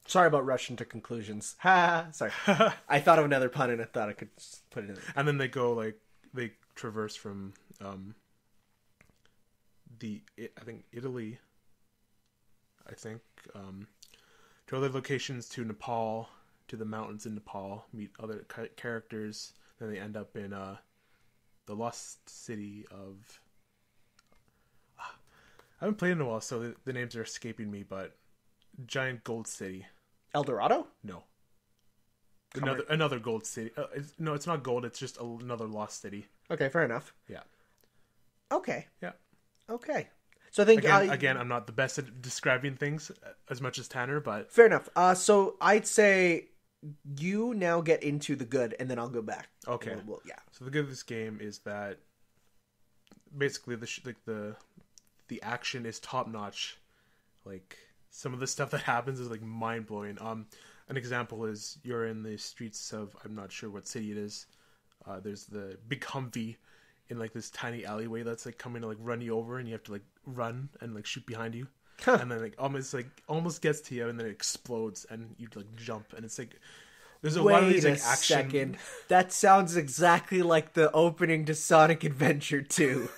Sorry about rushing to conclusions. Sorry. I thought of another pun and I thought I could put it in. And then they go they traverse from Italy, to other locations, to Nepal, to the mountains in Nepal, meet other characters. Then they end up in the lost city of. I haven't played in a while, so the names are escaping me. But giant gold city. El Dorado? No. Another gold city. No, it's not gold. It's just another lost city. Okay, fair enough. Yeah. Okay. Yeah. Okay. So I think again, I'm not the best at describing things as much as Tanner, but fair enough. So I'd say you now get into the good, and then I'll go back. Okay. Yeah. So the good of this game is that basically the action is top notch. Like some of the stuff that happens is like mind blowing. An example is you're in the streets of, I'm not sure what city it is. There's the big Humvee in like this tiny alleyway that's like coming to like run you over, and you have to like run and like shoot behind you. And then like almost gets to you, and then it explodes, and you like jump, and it's like there's a lot of these like action. Second. That sounds exactly like the opening to Sonic Adventure 2.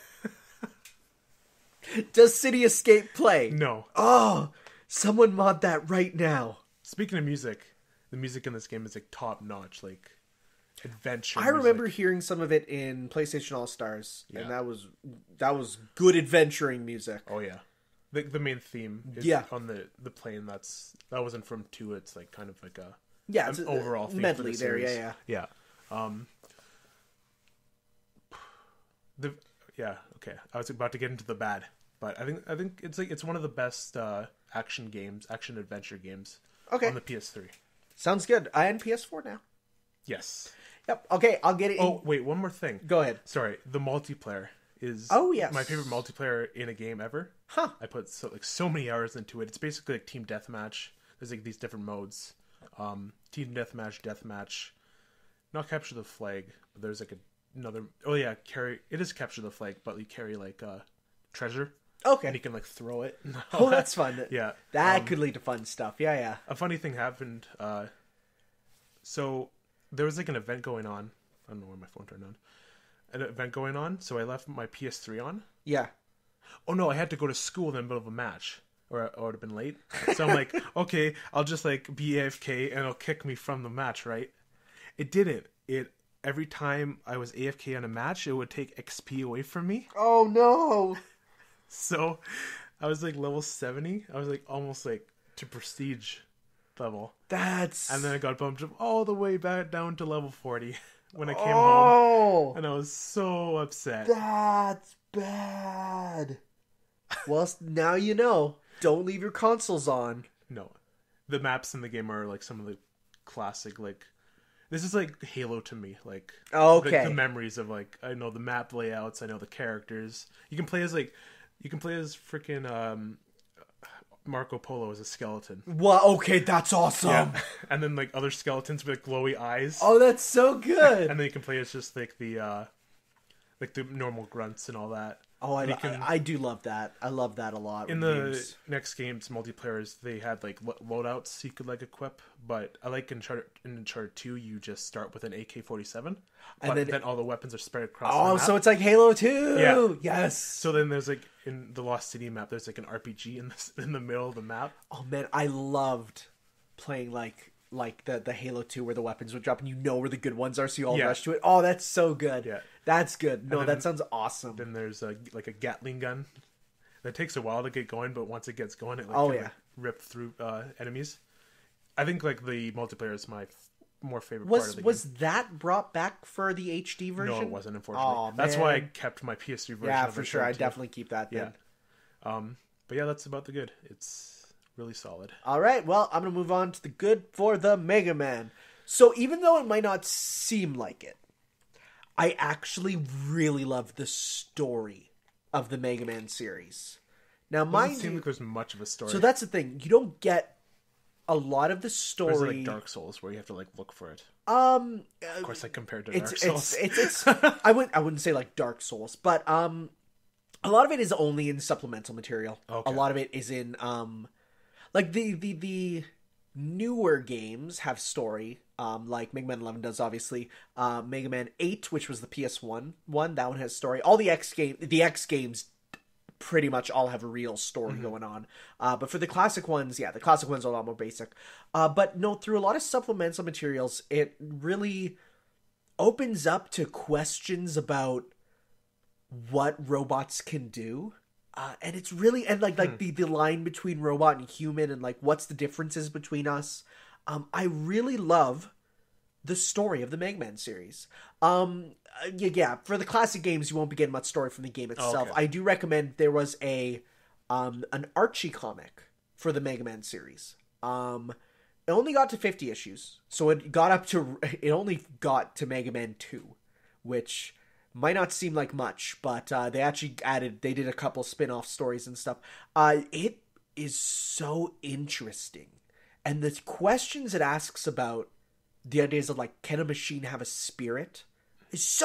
Does City Escape play? No. Oh, someone mod that right now. Speaking of music, the music in this game is like top notch, like adventure. I remember hearing some of it in PlayStation All Stars, and that was good adventuring music. Oh yeah, the main theme is on the plane. That wasn't from 2. It's like kind of like it's an overall theme medley the there. series. Yeah. Okay. I was about to get into the bad, but I think it's one of the best action adventure games. Okay. On the PS3. Sounds good. I am PS4 now. Yes. Yep. Okay, I'll get it. Oh, wait, one more thing. Go ahead. Sorry, the multiplayer is my favorite multiplayer in a game ever. Huh. I put so many hours into it. It's basically like team deathmatch. There's like these different modes. Team deathmatch. Not capture the flag, but there's like another. Oh yeah, it is capture the flag, but you carry like treasure. Okay. And you can like throw it. Oh, that's fun. Yeah. That could lead to fun stuff. Yeah. A funny thing happened. So there was like an event going on. I don't know why my phone turned on. An event going on, so I left my PS3 on. Yeah. Oh no, I had to go to school in the middle of a match, or I would have been late. So I'm like, okay, I'll just like be AFK and it'll kick me from the match, right? It didn't. Every time I was AFK on a match, it would take XP away from me. Oh no. So I was like level 70. I was like almost like to prestige. level. That's... And then I got bumped up all the way back down to level 40 when I came Oh! home. And I was so upset. That's bad. Well, now you know. Don't leave your consoles on. No. The maps in the game are like some of the classic, like... This is like Halo to me. Like, okay. The memories of, like, I know the map layouts, I know the characters. You can play as freaking Marco Polo as a skeleton. Well, okay, that's awesome. Yeah. And then, like, other skeletons with, like, glowy eyes. Oh, that's so good. And then you can play as just, like, the normal grunts and all that. Oh, I do love that. I love that a lot. In the next game's multiplayers, they had, like, loadouts you could, like, equip. But I like in Uncharted 2, you just start with an AK-47. And then all the weapons are spread across the map. Oh, so it's like Halo 2! Yeah. Yes! So then there's, like, in the Lost City map, there's, like, an RPG in the middle of the map. Oh, man, I loved playing, like the Halo 2 where the weapons would drop and you know where the good ones are, so you all rush to it. Oh, that's so good. Yeah. That's good. No, that sounds awesome. Then there's a Gatling gun. That takes a while to get going, but once it gets going, it rip through enemies. I think like the multiplayer is my more favorite part of the game. Was that brought back for the HD version? No, it wasn't, unfortunately. Oh, that's why I kept my PS3 version. Yeah, for sure. I definitely keep that then. Yeah. But yeah, that's about the good. It's really solid. All right, well, I'm going to move on to the good for the Mega Man. So even though it might not seem like it, I actually really love the story of the Mega Man series. Now, mind you... It doesn't seem like there's much of a story. So that's the thing. You don't get a lot of the story... Or is it like Dark Souls, where you have to like look for it? Of course, like compared to Dark Souls. It's I wouldn't say like Dark Souls, but a lot of it is only in supplemental material. Okay. A lot of it is in... Like, the newer games have story, like Mega Man 11 does, obviously. Mega Man 8, which was the PS1 one, that one has story. All the X games pretty much all have a real story going on. But for the classic ones, the classic ones are a lot more basic. But no, through a lot of supplemental materials, it really opens up to questions about what robots can do. And it's really, and like the line between robot and human and like what's the differences between us. I really love the story of the Mega Man series. For the classic games, you won't be getting much story from the game itself. Okay. I do recommend there was an Archie comic for the Mega Man series. It only got to 50 issues. So it only got to Mega Man 2, which... might not seem like much, but they did a couple spin-off stories and stuff. It is so interesting. And the questions it asks about the ideas of, like, can a machine have a spirit? Is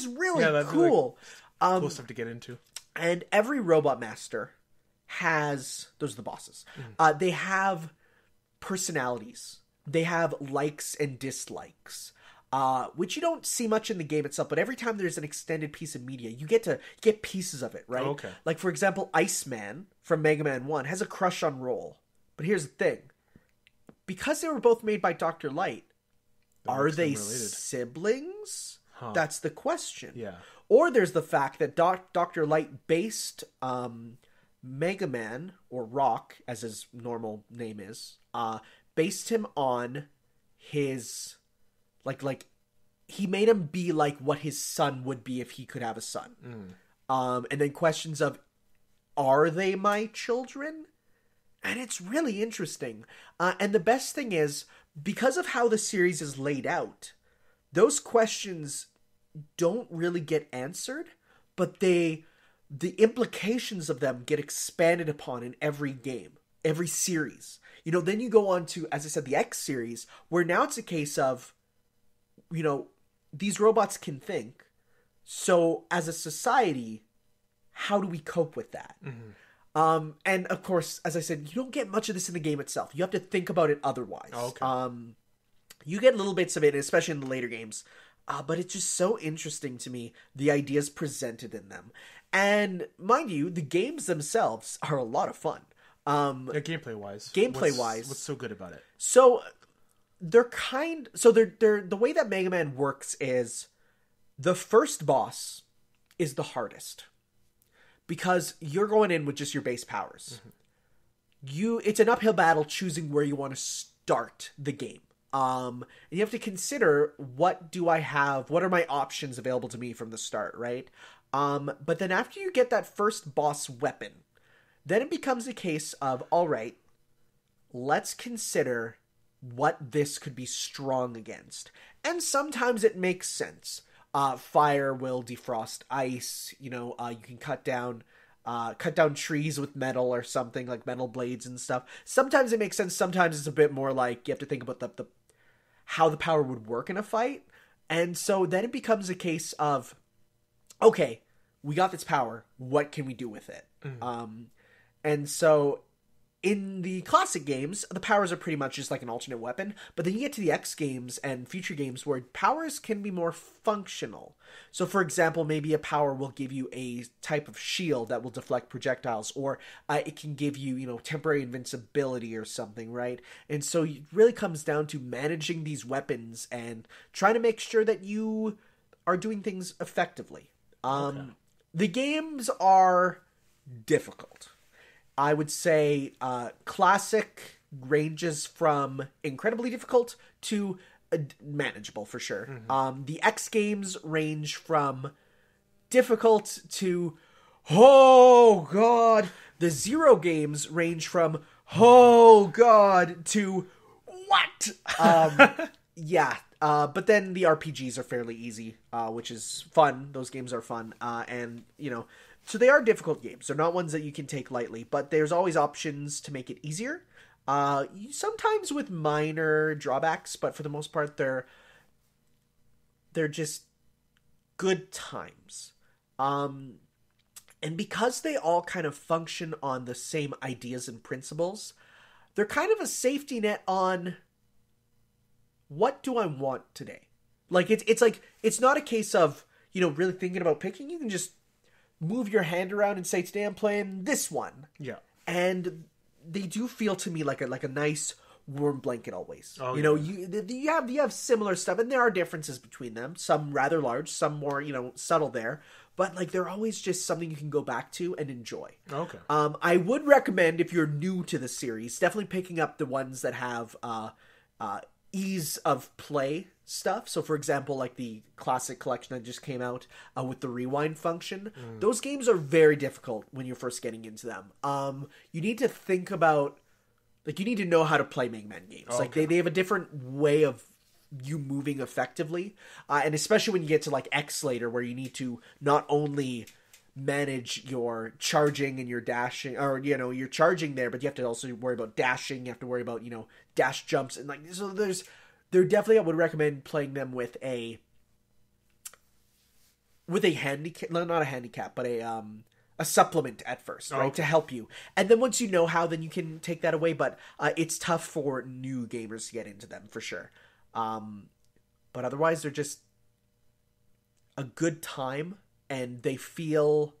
really cool. Like, cool stuff to get into. And every Robot Master has... Those are the bosses. They have personalities. They have likes and dislikes. Which you don't see much in the game itself, but every time there's an extended piece of media, you get pieces of it, right? Okay. Like, for example, Iceman from Mega Man 1 has a crush on Roll. But here's the thing. Because they were both made by Dr. Light, are they siblings? Huh. That's the question. Yeah. Or there's the fact that Dr. Light based Mega Man, or Rock, as his normal name is, based him on his... Like he made him be like what his son would be if he could have a son. And then questions of, are they my children? And it's really interesting. And the best thing is, because of how the series is laid out, those questions don't really get answered, but the implications of them get expanded upon in every game, every series. You know, then you go on to, as I said, the X series, where now it's a case of, you know, these robots can think. So as a society, how do we cope with that? And of course, as I said, you don't get much of this in the game itself. You have to think about it otherwise. Okay. You get little bits of it, especially in the later games. But it's just so interesting to me, the ideas presented in them. And mind you, the games themselves are a lot of fun. Gameplay-wise. What's so good about it? So... They're the way that Mega Man works is the first boss is the hardest because you're going in with just your base powers. It's an uphill battle choosing where you want to start the game. And you have to consider, what do I have? What are my options available to me from the start, right? But then after you get that first boss weapon, then it becomes a case of, all right, let's consider what this could be strong against. And sometimes it makes sense. Fire will defrost ice, you can cut down trees with metal or something, like metal blades and stuff. Sometimes it makes sense. Sometimes it's a bit more like you have to think about the how the power would work in a fight. And so then it becomes a case of, okay, we got this power. What can we do with it? And so in the classic games, the powers are pretty much just like an alternate weapon. But then you get to the X games and future games where powers can be more functional. So, for example, maybe a power will give you a type of shield that will deflect projectiles, or it can give you, temporary invincibility or something, right? And so it really comes down to managing these weapons and trying to make sure that you are doing things effectively. The games are difficult. I would say classic ranges from incredibly difficult to manageable for sure. The X games range from difficult to, oh god. The Zero games range from, oh god, to what? Yeah. But then the RPGs are fairly easy, which is fun. Those games are fun. So they are difficult games. They're not ones that you can take lightly, but there's always options to make it easier. Sometimes with minor drawbacks, but for the most part, they're just good times. And because they all kind of function on the same ideas and principles, they're kind of a safety net on what do I want today. Like it's not a case of, really thinking about picking. You can just move your hand around and say, today I'm playing this one. Yeah. And they do feel to me like a nice warm blanket always. Oh, you have similar stuff, and there are differences between them. Some rather large, some more, subtle there. But they're always just something you can go back to and enjoy. Okay. I would recommend, if you're new to the series, definitely picking up the ones that have ease of play stuff. So, for example, like the classic collection that just came out with the rewind function. Those games are very difficult when you're first getting into them. You need to think about, you need to know how to play Mega Man games. Okay. They have a different way of you moving effectively. And especially when you get to X later, where you need to not only manage your charging and your dashing, or you're charging there, but you have to also worry about dashing. You have to worry about dash jumps, and so they're definitely, I would recommend playing them with a handicap, not a handicap, but a supplement at first, right? To help you. And then once you know how, then you can take that away, but it's tough for new gamers to get into them for sure. But otherwise they're just a good time, and you feel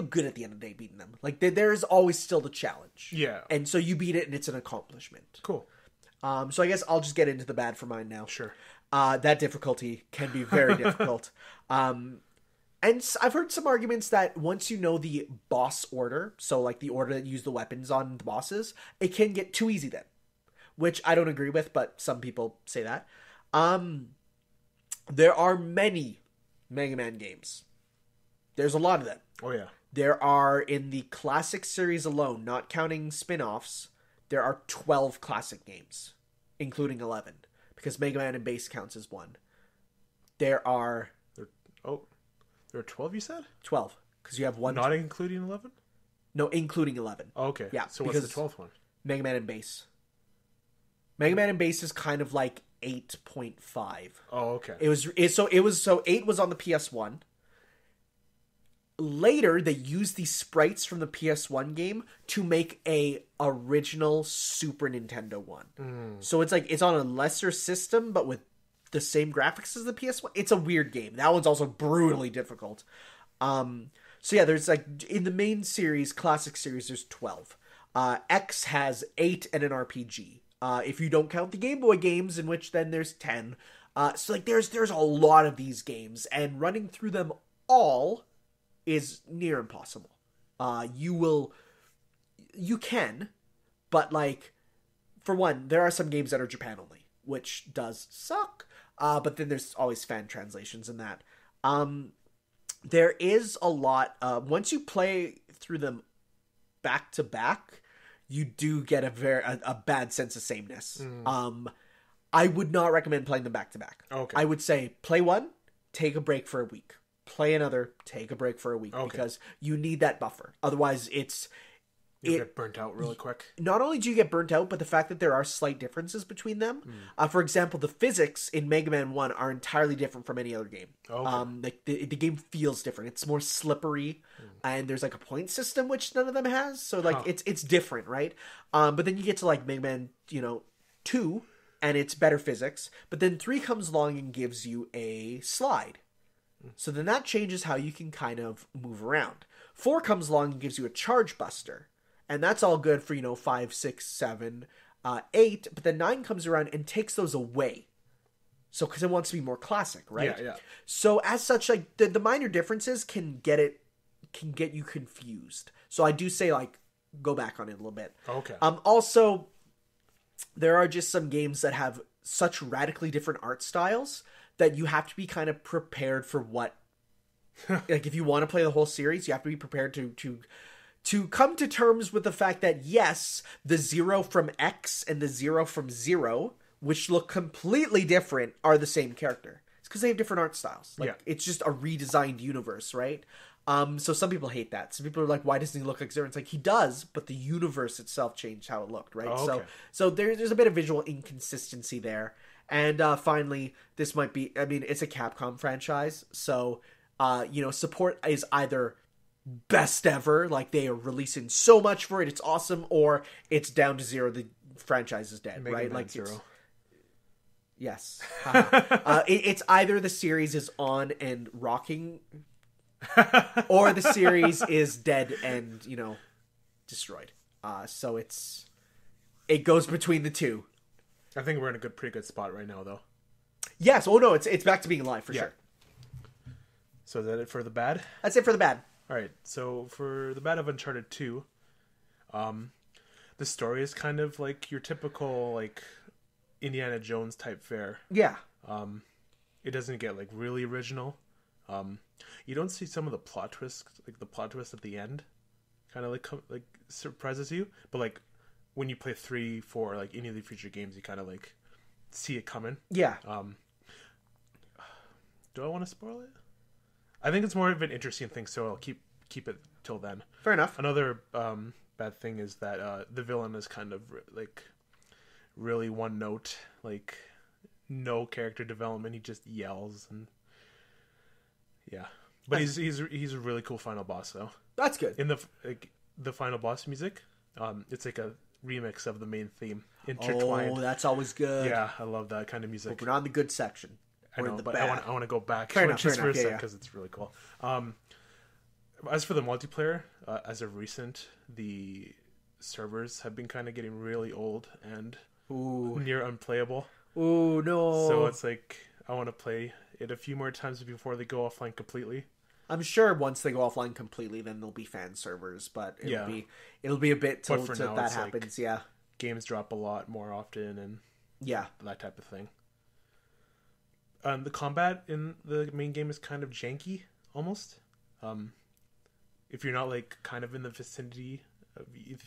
good at the end of the day beating them. There is always still the challenge. Yeah. And so you beat it, and it's an accomplishment. Cool. So I guess I'll just get into the bad for mine now. Sure. That difficulty can be very difficult. And I've heard some arguments that once you know the boss order, so the order that you use the weapons on the bosses, it can get too easy then. Which I don't agree with, but some people say that. There are many Mega Man games. There's a lot of them. Oh, yeah. There are, in the classic series alone, not counting spin-offs, there are 12 classic games, including 11, because Mega Man and Base counts as one. There are 12, you said? 12, because you have one. Not including 11? No, including 11. Oh, okay. Yeah. So what's the 12th one? Mega Man and Base. Mega Man and Base is kind of like 8.5. Oh, okay. It was 8 was on the PS1. Later, they used the sprites from the PS1 game to make a original Super Nintendo one. So it's on a lesser system, but with the same graphics as the PS1. It's a weird game. That one's also brutally difficult. So yeah, there's in the main series, classic series, there's 12. X has 8 and an RPG. If you don't count the Game Boy games, in which then there's 10. So there's a lot of these games, and running through them all is near impossible. You can, but for one, there are some games that are Japan only, which does suck. But then there's always fan translations in that. There is a lot. Once you play through them back to back, you do get a bad sense of sameness. I would not recommend playing them back to back. Okay. I would say play one, take a break for a week. Play another, take a break for a week, because you need that buffer. Otherwise, you get burnt out really quick. Not only do you get burnt out, but the fact that there are slight differences between them. For example, the physics in Mega Man 1 are entirely different from any other game. Like the game feels different. It's more slippery, and there's like a point system which none of them has. So like it's different, right? But then you get to like Mega Man, 2, and it's better physics. But then 3 comes along and gives you a slide. So then that changes how you can kind of move around. 4 comes along and gives you a charge buster. And that's all good for, 5, 6, 7, 8. But then 9 comes around and takes those away. So, because it wants to be more classic, right? Yeah. So, as such, like, the minor differences can get you confused. So, I do say, like, go back on it a little bit. Okay. Also, there are just some games that have such radically different art styles that you have to be kind of prepared for what... like, if you want to play the whole series, you have to be prepared to come to terms with the fact that, yes, the 0 from X and the 0 from 0, which look completely different, are the same character. It's because they have different art styles. Like, it's just a redesigned universe, right? So some people hate that. Some people are like, why doesn't he look like 0? It's like, he does, but the universe itself changed how it looked, right? So there's a bit of visual inconsistency there. And finally, this might be, it's a Capcom franchise, so, support is either best ever, like they are releasing so much for it, it's awesome, or it's down to 0, the franchise is dead, right? Like 0. Yes. It's either the series is on and rocking, or the series is dead and, destroyed. So it goes between the two. I think we're in a pretty good spot right now, though. Yes. Oh no, it's back to being live for sure. So is that it for the bad? That's it for the bad. All right. So for the bad of Uncharted 2, the story is kind of like your typical like Indiana Jones type fare. Yeah. It doesn't get like really original. You don't see some of the plot twists, like the plot twist at the end, kind of like surprises you. But like when you play 3, 4, like any of the future games, you kind of like see it coming. Yeah. Do I want to spoil it? I think it's more of an interesting thing, so I'll keep it till then. Fair enough. Another bad thing is that the villain is kind of like really one note, like no character development. He just yells and but he's a really cool final boss though. That's good. In the final boss music, it's like a remix of the main theme intertwined. Oh, that's always good. Yeah, I love that kind of music. But we're not in the good section. I know, but bad. I want to go back for a sec yeah. because it's really cool. As for the multiplayer, as of recent, the servers have been kind of getting really old and near unplayable. Ooh, no. So it's like I want to play it a few more times before they go offline completely. I'm sure once they go offline completely, then there'll be fan servers, but it'll be a bit till that happens. Like, games drop a lot more often and that type of thing. The combat in the main game is kind of janky, almost. If you're not like kind of in the vicinity of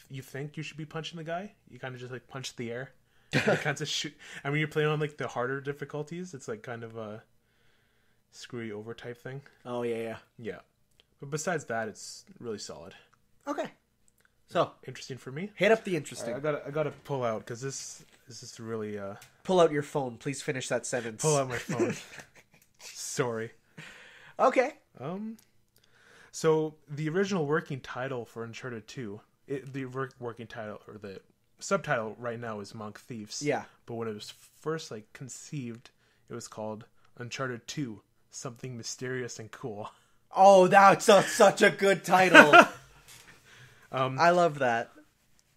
you think you should be punching the guy, you kind of just like punch the air. And kind of shoot. And when you're playing on like the harder difficulties, it's like kind of a screw you over type thing. Oh yeah. But besides that, it's really solid. Okay. So interesting for me. Hit up the interesting. Right, I gotta pull out because this is really Pull out your phone. Please finish that sentence. Pull out my phone. Sorry. Okay. So the original working title for Uncharted 2, the working title or the subtitle right now is Monk Thieves. Yeah. But when it was first like conceived, it was called Uncharted 2, Something Mysterious and Cool. Oh, that's such a good title. I love that.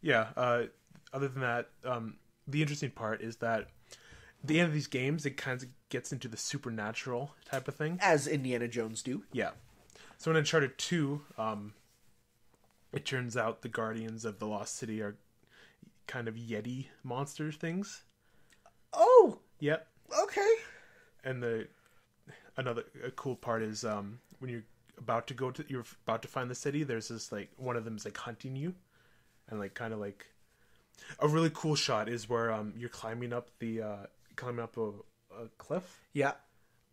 Yeah. Other than that, the interesting part is that at the end of these games, it kind of gets into the supernatural type of thing. As Indiana Jones do. Yeah. So in Uncharted 2, it turns out the Guardians of the Lost City are kind of Yeti monster things. Oh, Yep. okay. And a cool part is when you're about to find the city, there's this like one of them's like hunting you, and like kind of like a really cool shot is where you're climbing up a cliff. Yeah.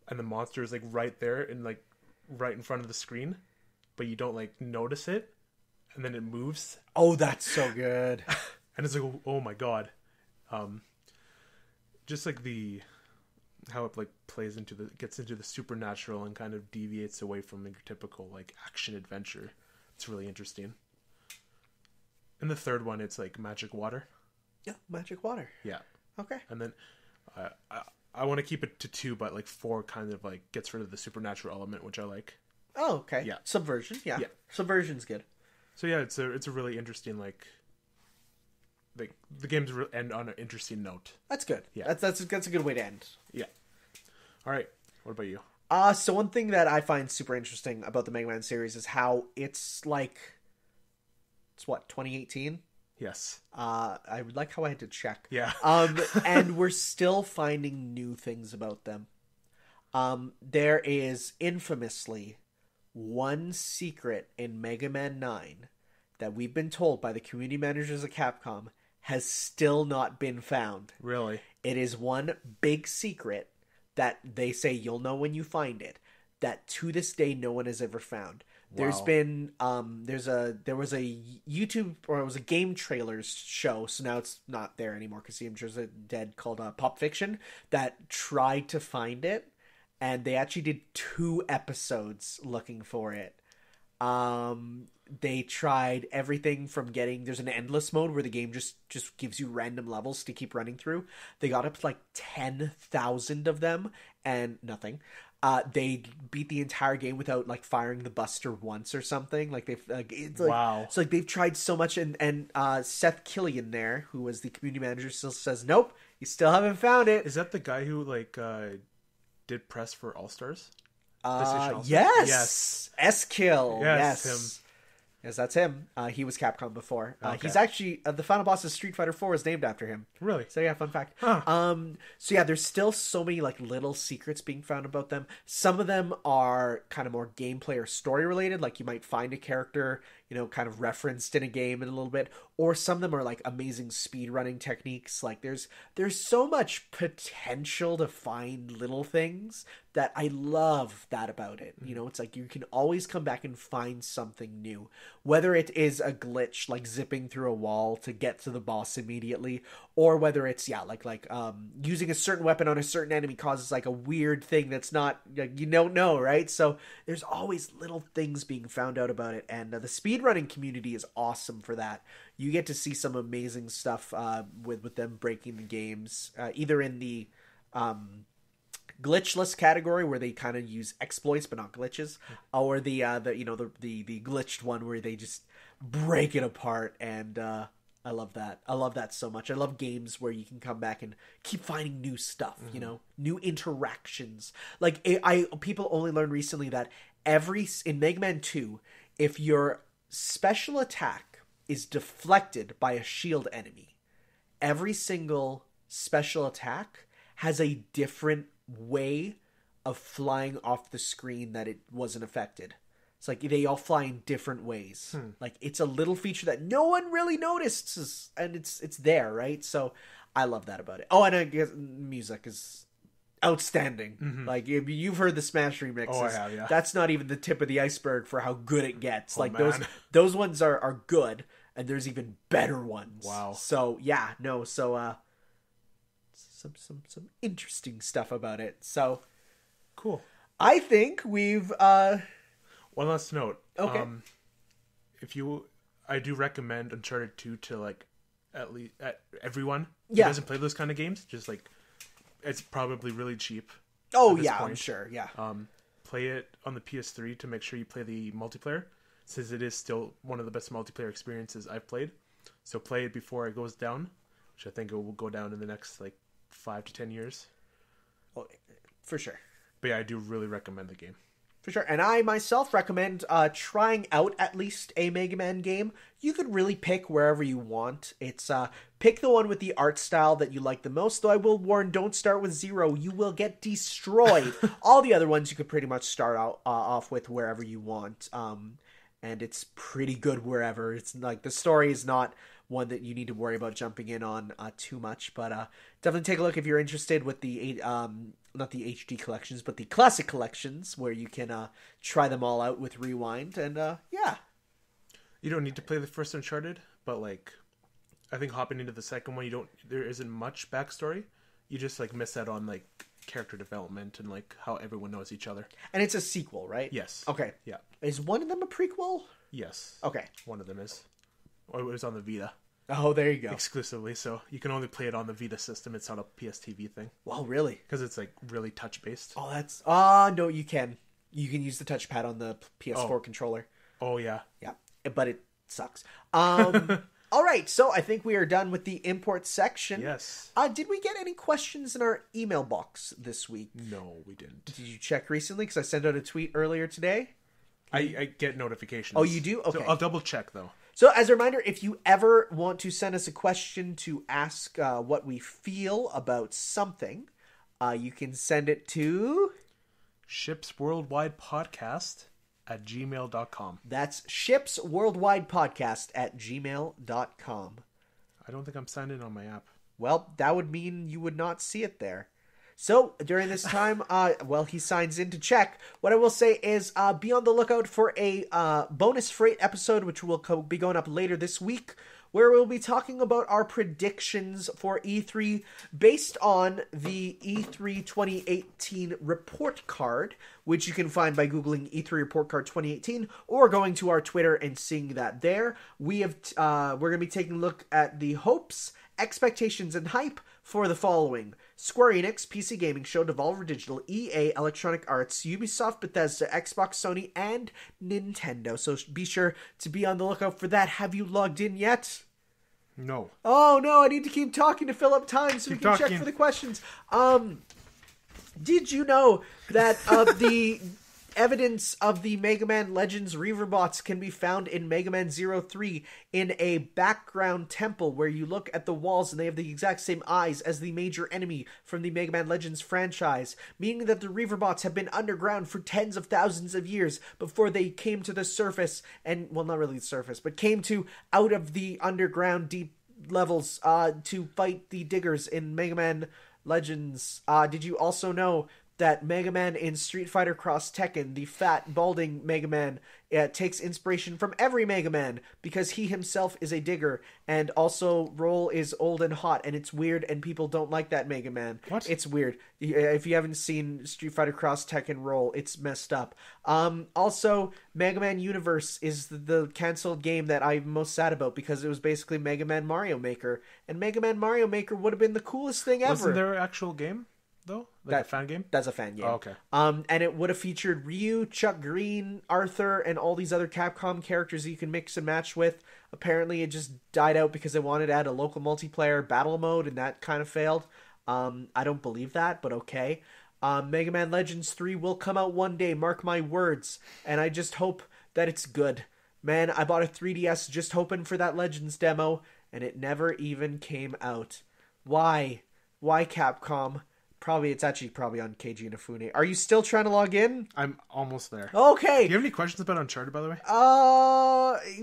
And the monster is like right there and like right in front of the screen, but you don't like notice it, and then it moves. Oh, that's so good. And it's like, oh my god. Just like how it like gets into the supernatural and kind of deviates away from your typical like action adventure. It's really interesting. And the third one, it's like magic water. Yeah, magic water. Yeah. Okay. And then I want to keep it to 2, but like 4 kind of like gets rid of the supernatural element, which I like. Oh, okay. Yeah. Subversion. Yeah. Subversion's good. So yeah, it's a really interesting like the games end on an interesting note. That's good. Yeah. That's a good way to end. Yeah. All right. What about you? So one thing that I find super interesting about the Mega Man series is how it's like, it's what, 2018? Yes. I would like how I had to check. Yeah. And we're still finding new things about them. There is infamously one secret in Mega Man 9 that we've been told by the community managers of Capcom has still not been found. Really? It is one big secret that they say you'll know when you find it, that to this day no one has ever found. There's Wow. been there was a YouTube, or it was a game trailers show, so now it's not there anymore because the images are dead, called Pop Fiction, that tried to find it, and they actually did 2 episodes looking for it. They tried everything from there's an endless mode where the game just gives you random levels to keep running through. They got up to like 10,000 of them and nothing. They beat the entire game without like firing the buster once or something. Like it's like, wow. So like they've tried so much, and Seth Killian there, who was the community manager, still says nope, you still haven't found it. Is that the guy who like did press for All Stars? Yes. S-Kill. Yes, Yes. him. Yes, that's him. He was Capcom before. Okay. He's actually the final boss of Street Fighter 4 is named after him. Really? So yeah, fun fact. Huh. So yeah, there's still so many like little secrets being found about them. Some of them are kind of more gameplay or story related, like you might find a character, kind of referenced in a game in a little bit, or some of them are like amazing speedrunning techniques. Like there's so much potential to find little things that I love that about it. It's like you can always come back and find something new. Whether it is a glitch like zipping through a wall to get to the boss immediately, or whether it's like using a certain weapon on a certain enemy causes like a weird thing that's not, you don't know, right? So there's always little things being found out about it, and the speedrunning community is awesome for that. You get to see some amazing stuff with them breaking the games, either in the glitchless category where they kind of use exploits but not glitches, or the glitched one where they just break it apart. And I love that. I love that so much. I love games where you can come back and keep finding new stuff, new interactions. Like people only learned recently that in Mega Man 2, if your special attack is deflected by a shield enemy, every single special attack has a different way of flying off the screen that it wasn't affected. It's like they all fly in different ways. Like it's a little feature that no one really notices, and it's there, right? So I love that about it. Oh, and I guess music is outstanding. Mm-hmm. Like you've heard the Smash remixes. Oh, I have, yeah. That's not even the tip of the iceberg for how good it gets. Oh, like man. those ones are good, and there's even better ones. Wow. So yeah, no, so some interesting stuff about it. So cool. I think we've one last note. Okay. I do recommend Uncharted 2 to like at least everyone who Yeah. doesn't play those kind of games. Just like it's probably really cheap. Oh at this yeah, point. I'm sure. Yeah. Play it on the PS3 to make sure you play the multiplayer, since it is still one of the best multiplayer experiences I've played. So play it before it goes down, which I think it will go down in the next like 5 to 10 years. Oh, for sure. But yeah, I do really recommend the game. For sure. And I myself recommend trying out at least a Mega Man game. You could really pick wherever you want. It's pick the one with the art style that you like the most, though I will warn, don't start with 0. You will get destroyed. All the other ones you could pretty much start out off with wherever you want. And it's pretty good wherever. It's like the story is not one that you need to worry about jumping in on too much, but definitely take a look if you're interested with the not the HD collections, but the classic collections where you can try them all out with Rewind. And yeah, you don't need to play the first Uncharted, but like I think hopping into the second one, there isn't much backstory. You just like miss out on like character development and like how everyone knows each other. And it's a sequel, right? Yes. Okay. Yeah. Is one of them a prequel? Yes. Okay. One of them is. Or it was on the Vita. Oh, there you go. Exclusively, so you can only play it on the Vita system. It's not a PSTV thing. Well, really? Because it's like really touch based. Oh, that's no, you can. You can use the touchpad on the PS4 controller. Oh yeah. Yeah, but it sucks. All right, so I think we are done with the import section. Yes. Did we get any questions in our email box this week? No, we didn't. Did you check recently? Because I sent out a tweet earlier today. I get notifications. Oh, you do? Okay. So I'll double check though. So as a reminder, if you ever want to send us a question to ask what we feel about something, you can send it to shipsworldwidepodcast@gmail.com. That's shipsworldwidepodcast@gmail.com. I don't think I'm signed in on my app. Well, that would mean you would not see it there. So, during this time, while he signs in to check, what I will say is be on the lookout for a bonus freight episode, which will be going up later this week, where we'll be talking about our predictions for E3 based on the E3 2018 report card, which you can find by Googling E3 report card 2018 or going to our Twitter and seeing that there. We're going to be taking a look at the hopes, expectations, and hype for the following: Square Enix, PC Gaming Show, Devolver Digital, EA, Electronic Arts, Ubisoft, Bethesda, Xbox, Sony, and Nintendo. So be sure to be on the lookout for that. Have you logged in yet? No. Oh, no, I need to keep talking to fill up time so we can check for the questions. Did you know that the evidence of the Mega Man Legends Reaverbots can be found in Mega Man 03 in a background temple where you look at the walls and they have the exact same eyes as the major enemy from the Mega Man Legends franchise, meaning that the Reaverbots have been underground for tens of thousands of years before they came to the surface, and, well, not really the surface, but came to out of the underground deep levels to fight the diggers in Mega Man Legends. Did you also know that Mega Man in Street Fighter Cross Tekken, the fat, balding Mega Man, takes inspiration from every Mega Man because he himself is a digger, and also Roll is old and hot, and it's weird, and people don't like that Mega Man. What? It's weird. If you haven't seen Street Fighter Cross Tekken Roll, it's messed up. Also, Mega Man Universe is the canceled game that I'm most sad about because it was basically Mega Man Mario Maker, and Mega Man Mario Maker would have been the coolest thing ever. Wasn't there an actual game, though? Like a fan game? That's a fan game. Oh, okay. And it would have featured Ryu, Chuck Green, Arthur, and all these other Capcom characters that you can mix and match with. Apparently, it just died out because they wanted to add a local multiplayer battle mode, and that kind of failed. I don't believe that, but okay. Mega Man Legends 3 will come out one day, mark my words, and I just hope that it's good. Man, I bought a 3DS just hoping for that Legends demo, and it never even came out. Why? Why, Capcom? It's actually probably on KG Inafune. Are you still trying to log in? I'm almost there. Okay. Do you have any questions about Uncharted, by the way?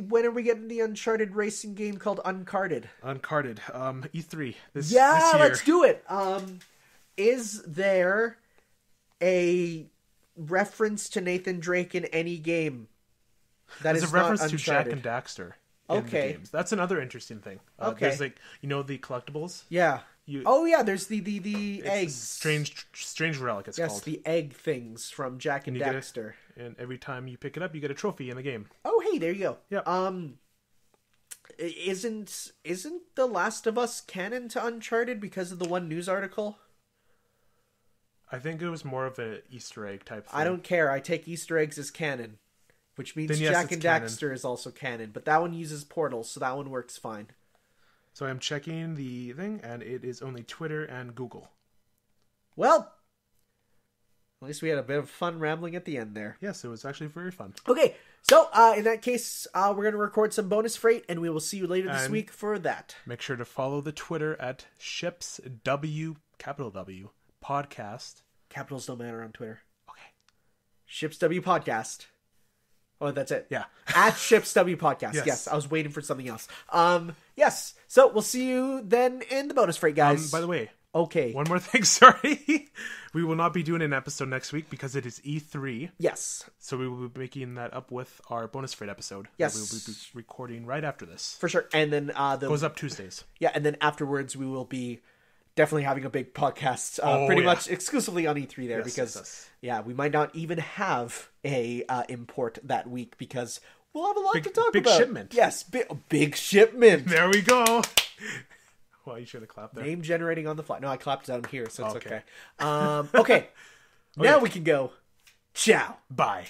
When are we getting the Uncharted racing game called Uncharted? Uncharted. E3. This Yeah, year. let's do it. Is there a reference to Nathan Drake in any game? There's a reference to Jack and Daxter in the Okay. games. That's another interesting thing. Okay. There's like, the collectibles? Yeah. There's the eggs. Strange Relic, it's yes, called. the egg things from Jack and Daxter. And every time you pick it up, you get a trophy in the game. Oh, hey, there you go. Yeah. Isn't The Last of Us canon to Uncharted because of the one news article? I think it was more of an Easter egg type thing. I don't care. I take Easter eggs as canon, which means Then yes, Jack it's and canon. Daxter is also canon, but that one uses portals, so that one works fine. So I'm checking the thing, and it is only Twitter and Google. Well, At least we had a bit of fun rambling at the end there. Yes, it was actually very fun. Okay, so in that case, we're going to record some bonus freight, and we will see you later this week for that. Make sure to follow the Twitter at ShipsW, capital W, podcast. Capitals don't matter on Twitter. Okay. ShipsW podcast. Oh, that's it. Yeah. At ShipsW podcast. Yes, I was waiting for something else. Yes. So we'll see you then in the bonus freight, guys. By the way. Okay. One more thing, sorry. We will not be doing an episode next week because it is E3. Yes. So we will be making that up with our bonus freight episode. Yes. That we will be recording right after this. For sure. And then goes up Tuesdays. Yeah, and then afterwards we will be definitely having a big podcast much exclusively on E3 there because we might not even have a import that week because we'll have a lot to talk about. Big shipment. Yes, big shipment. There we go. Well, you should have clapped there. Name generating on the fly. No, I clapped down here, so it's okay. Okay. Now we can go. Ciao. Bye.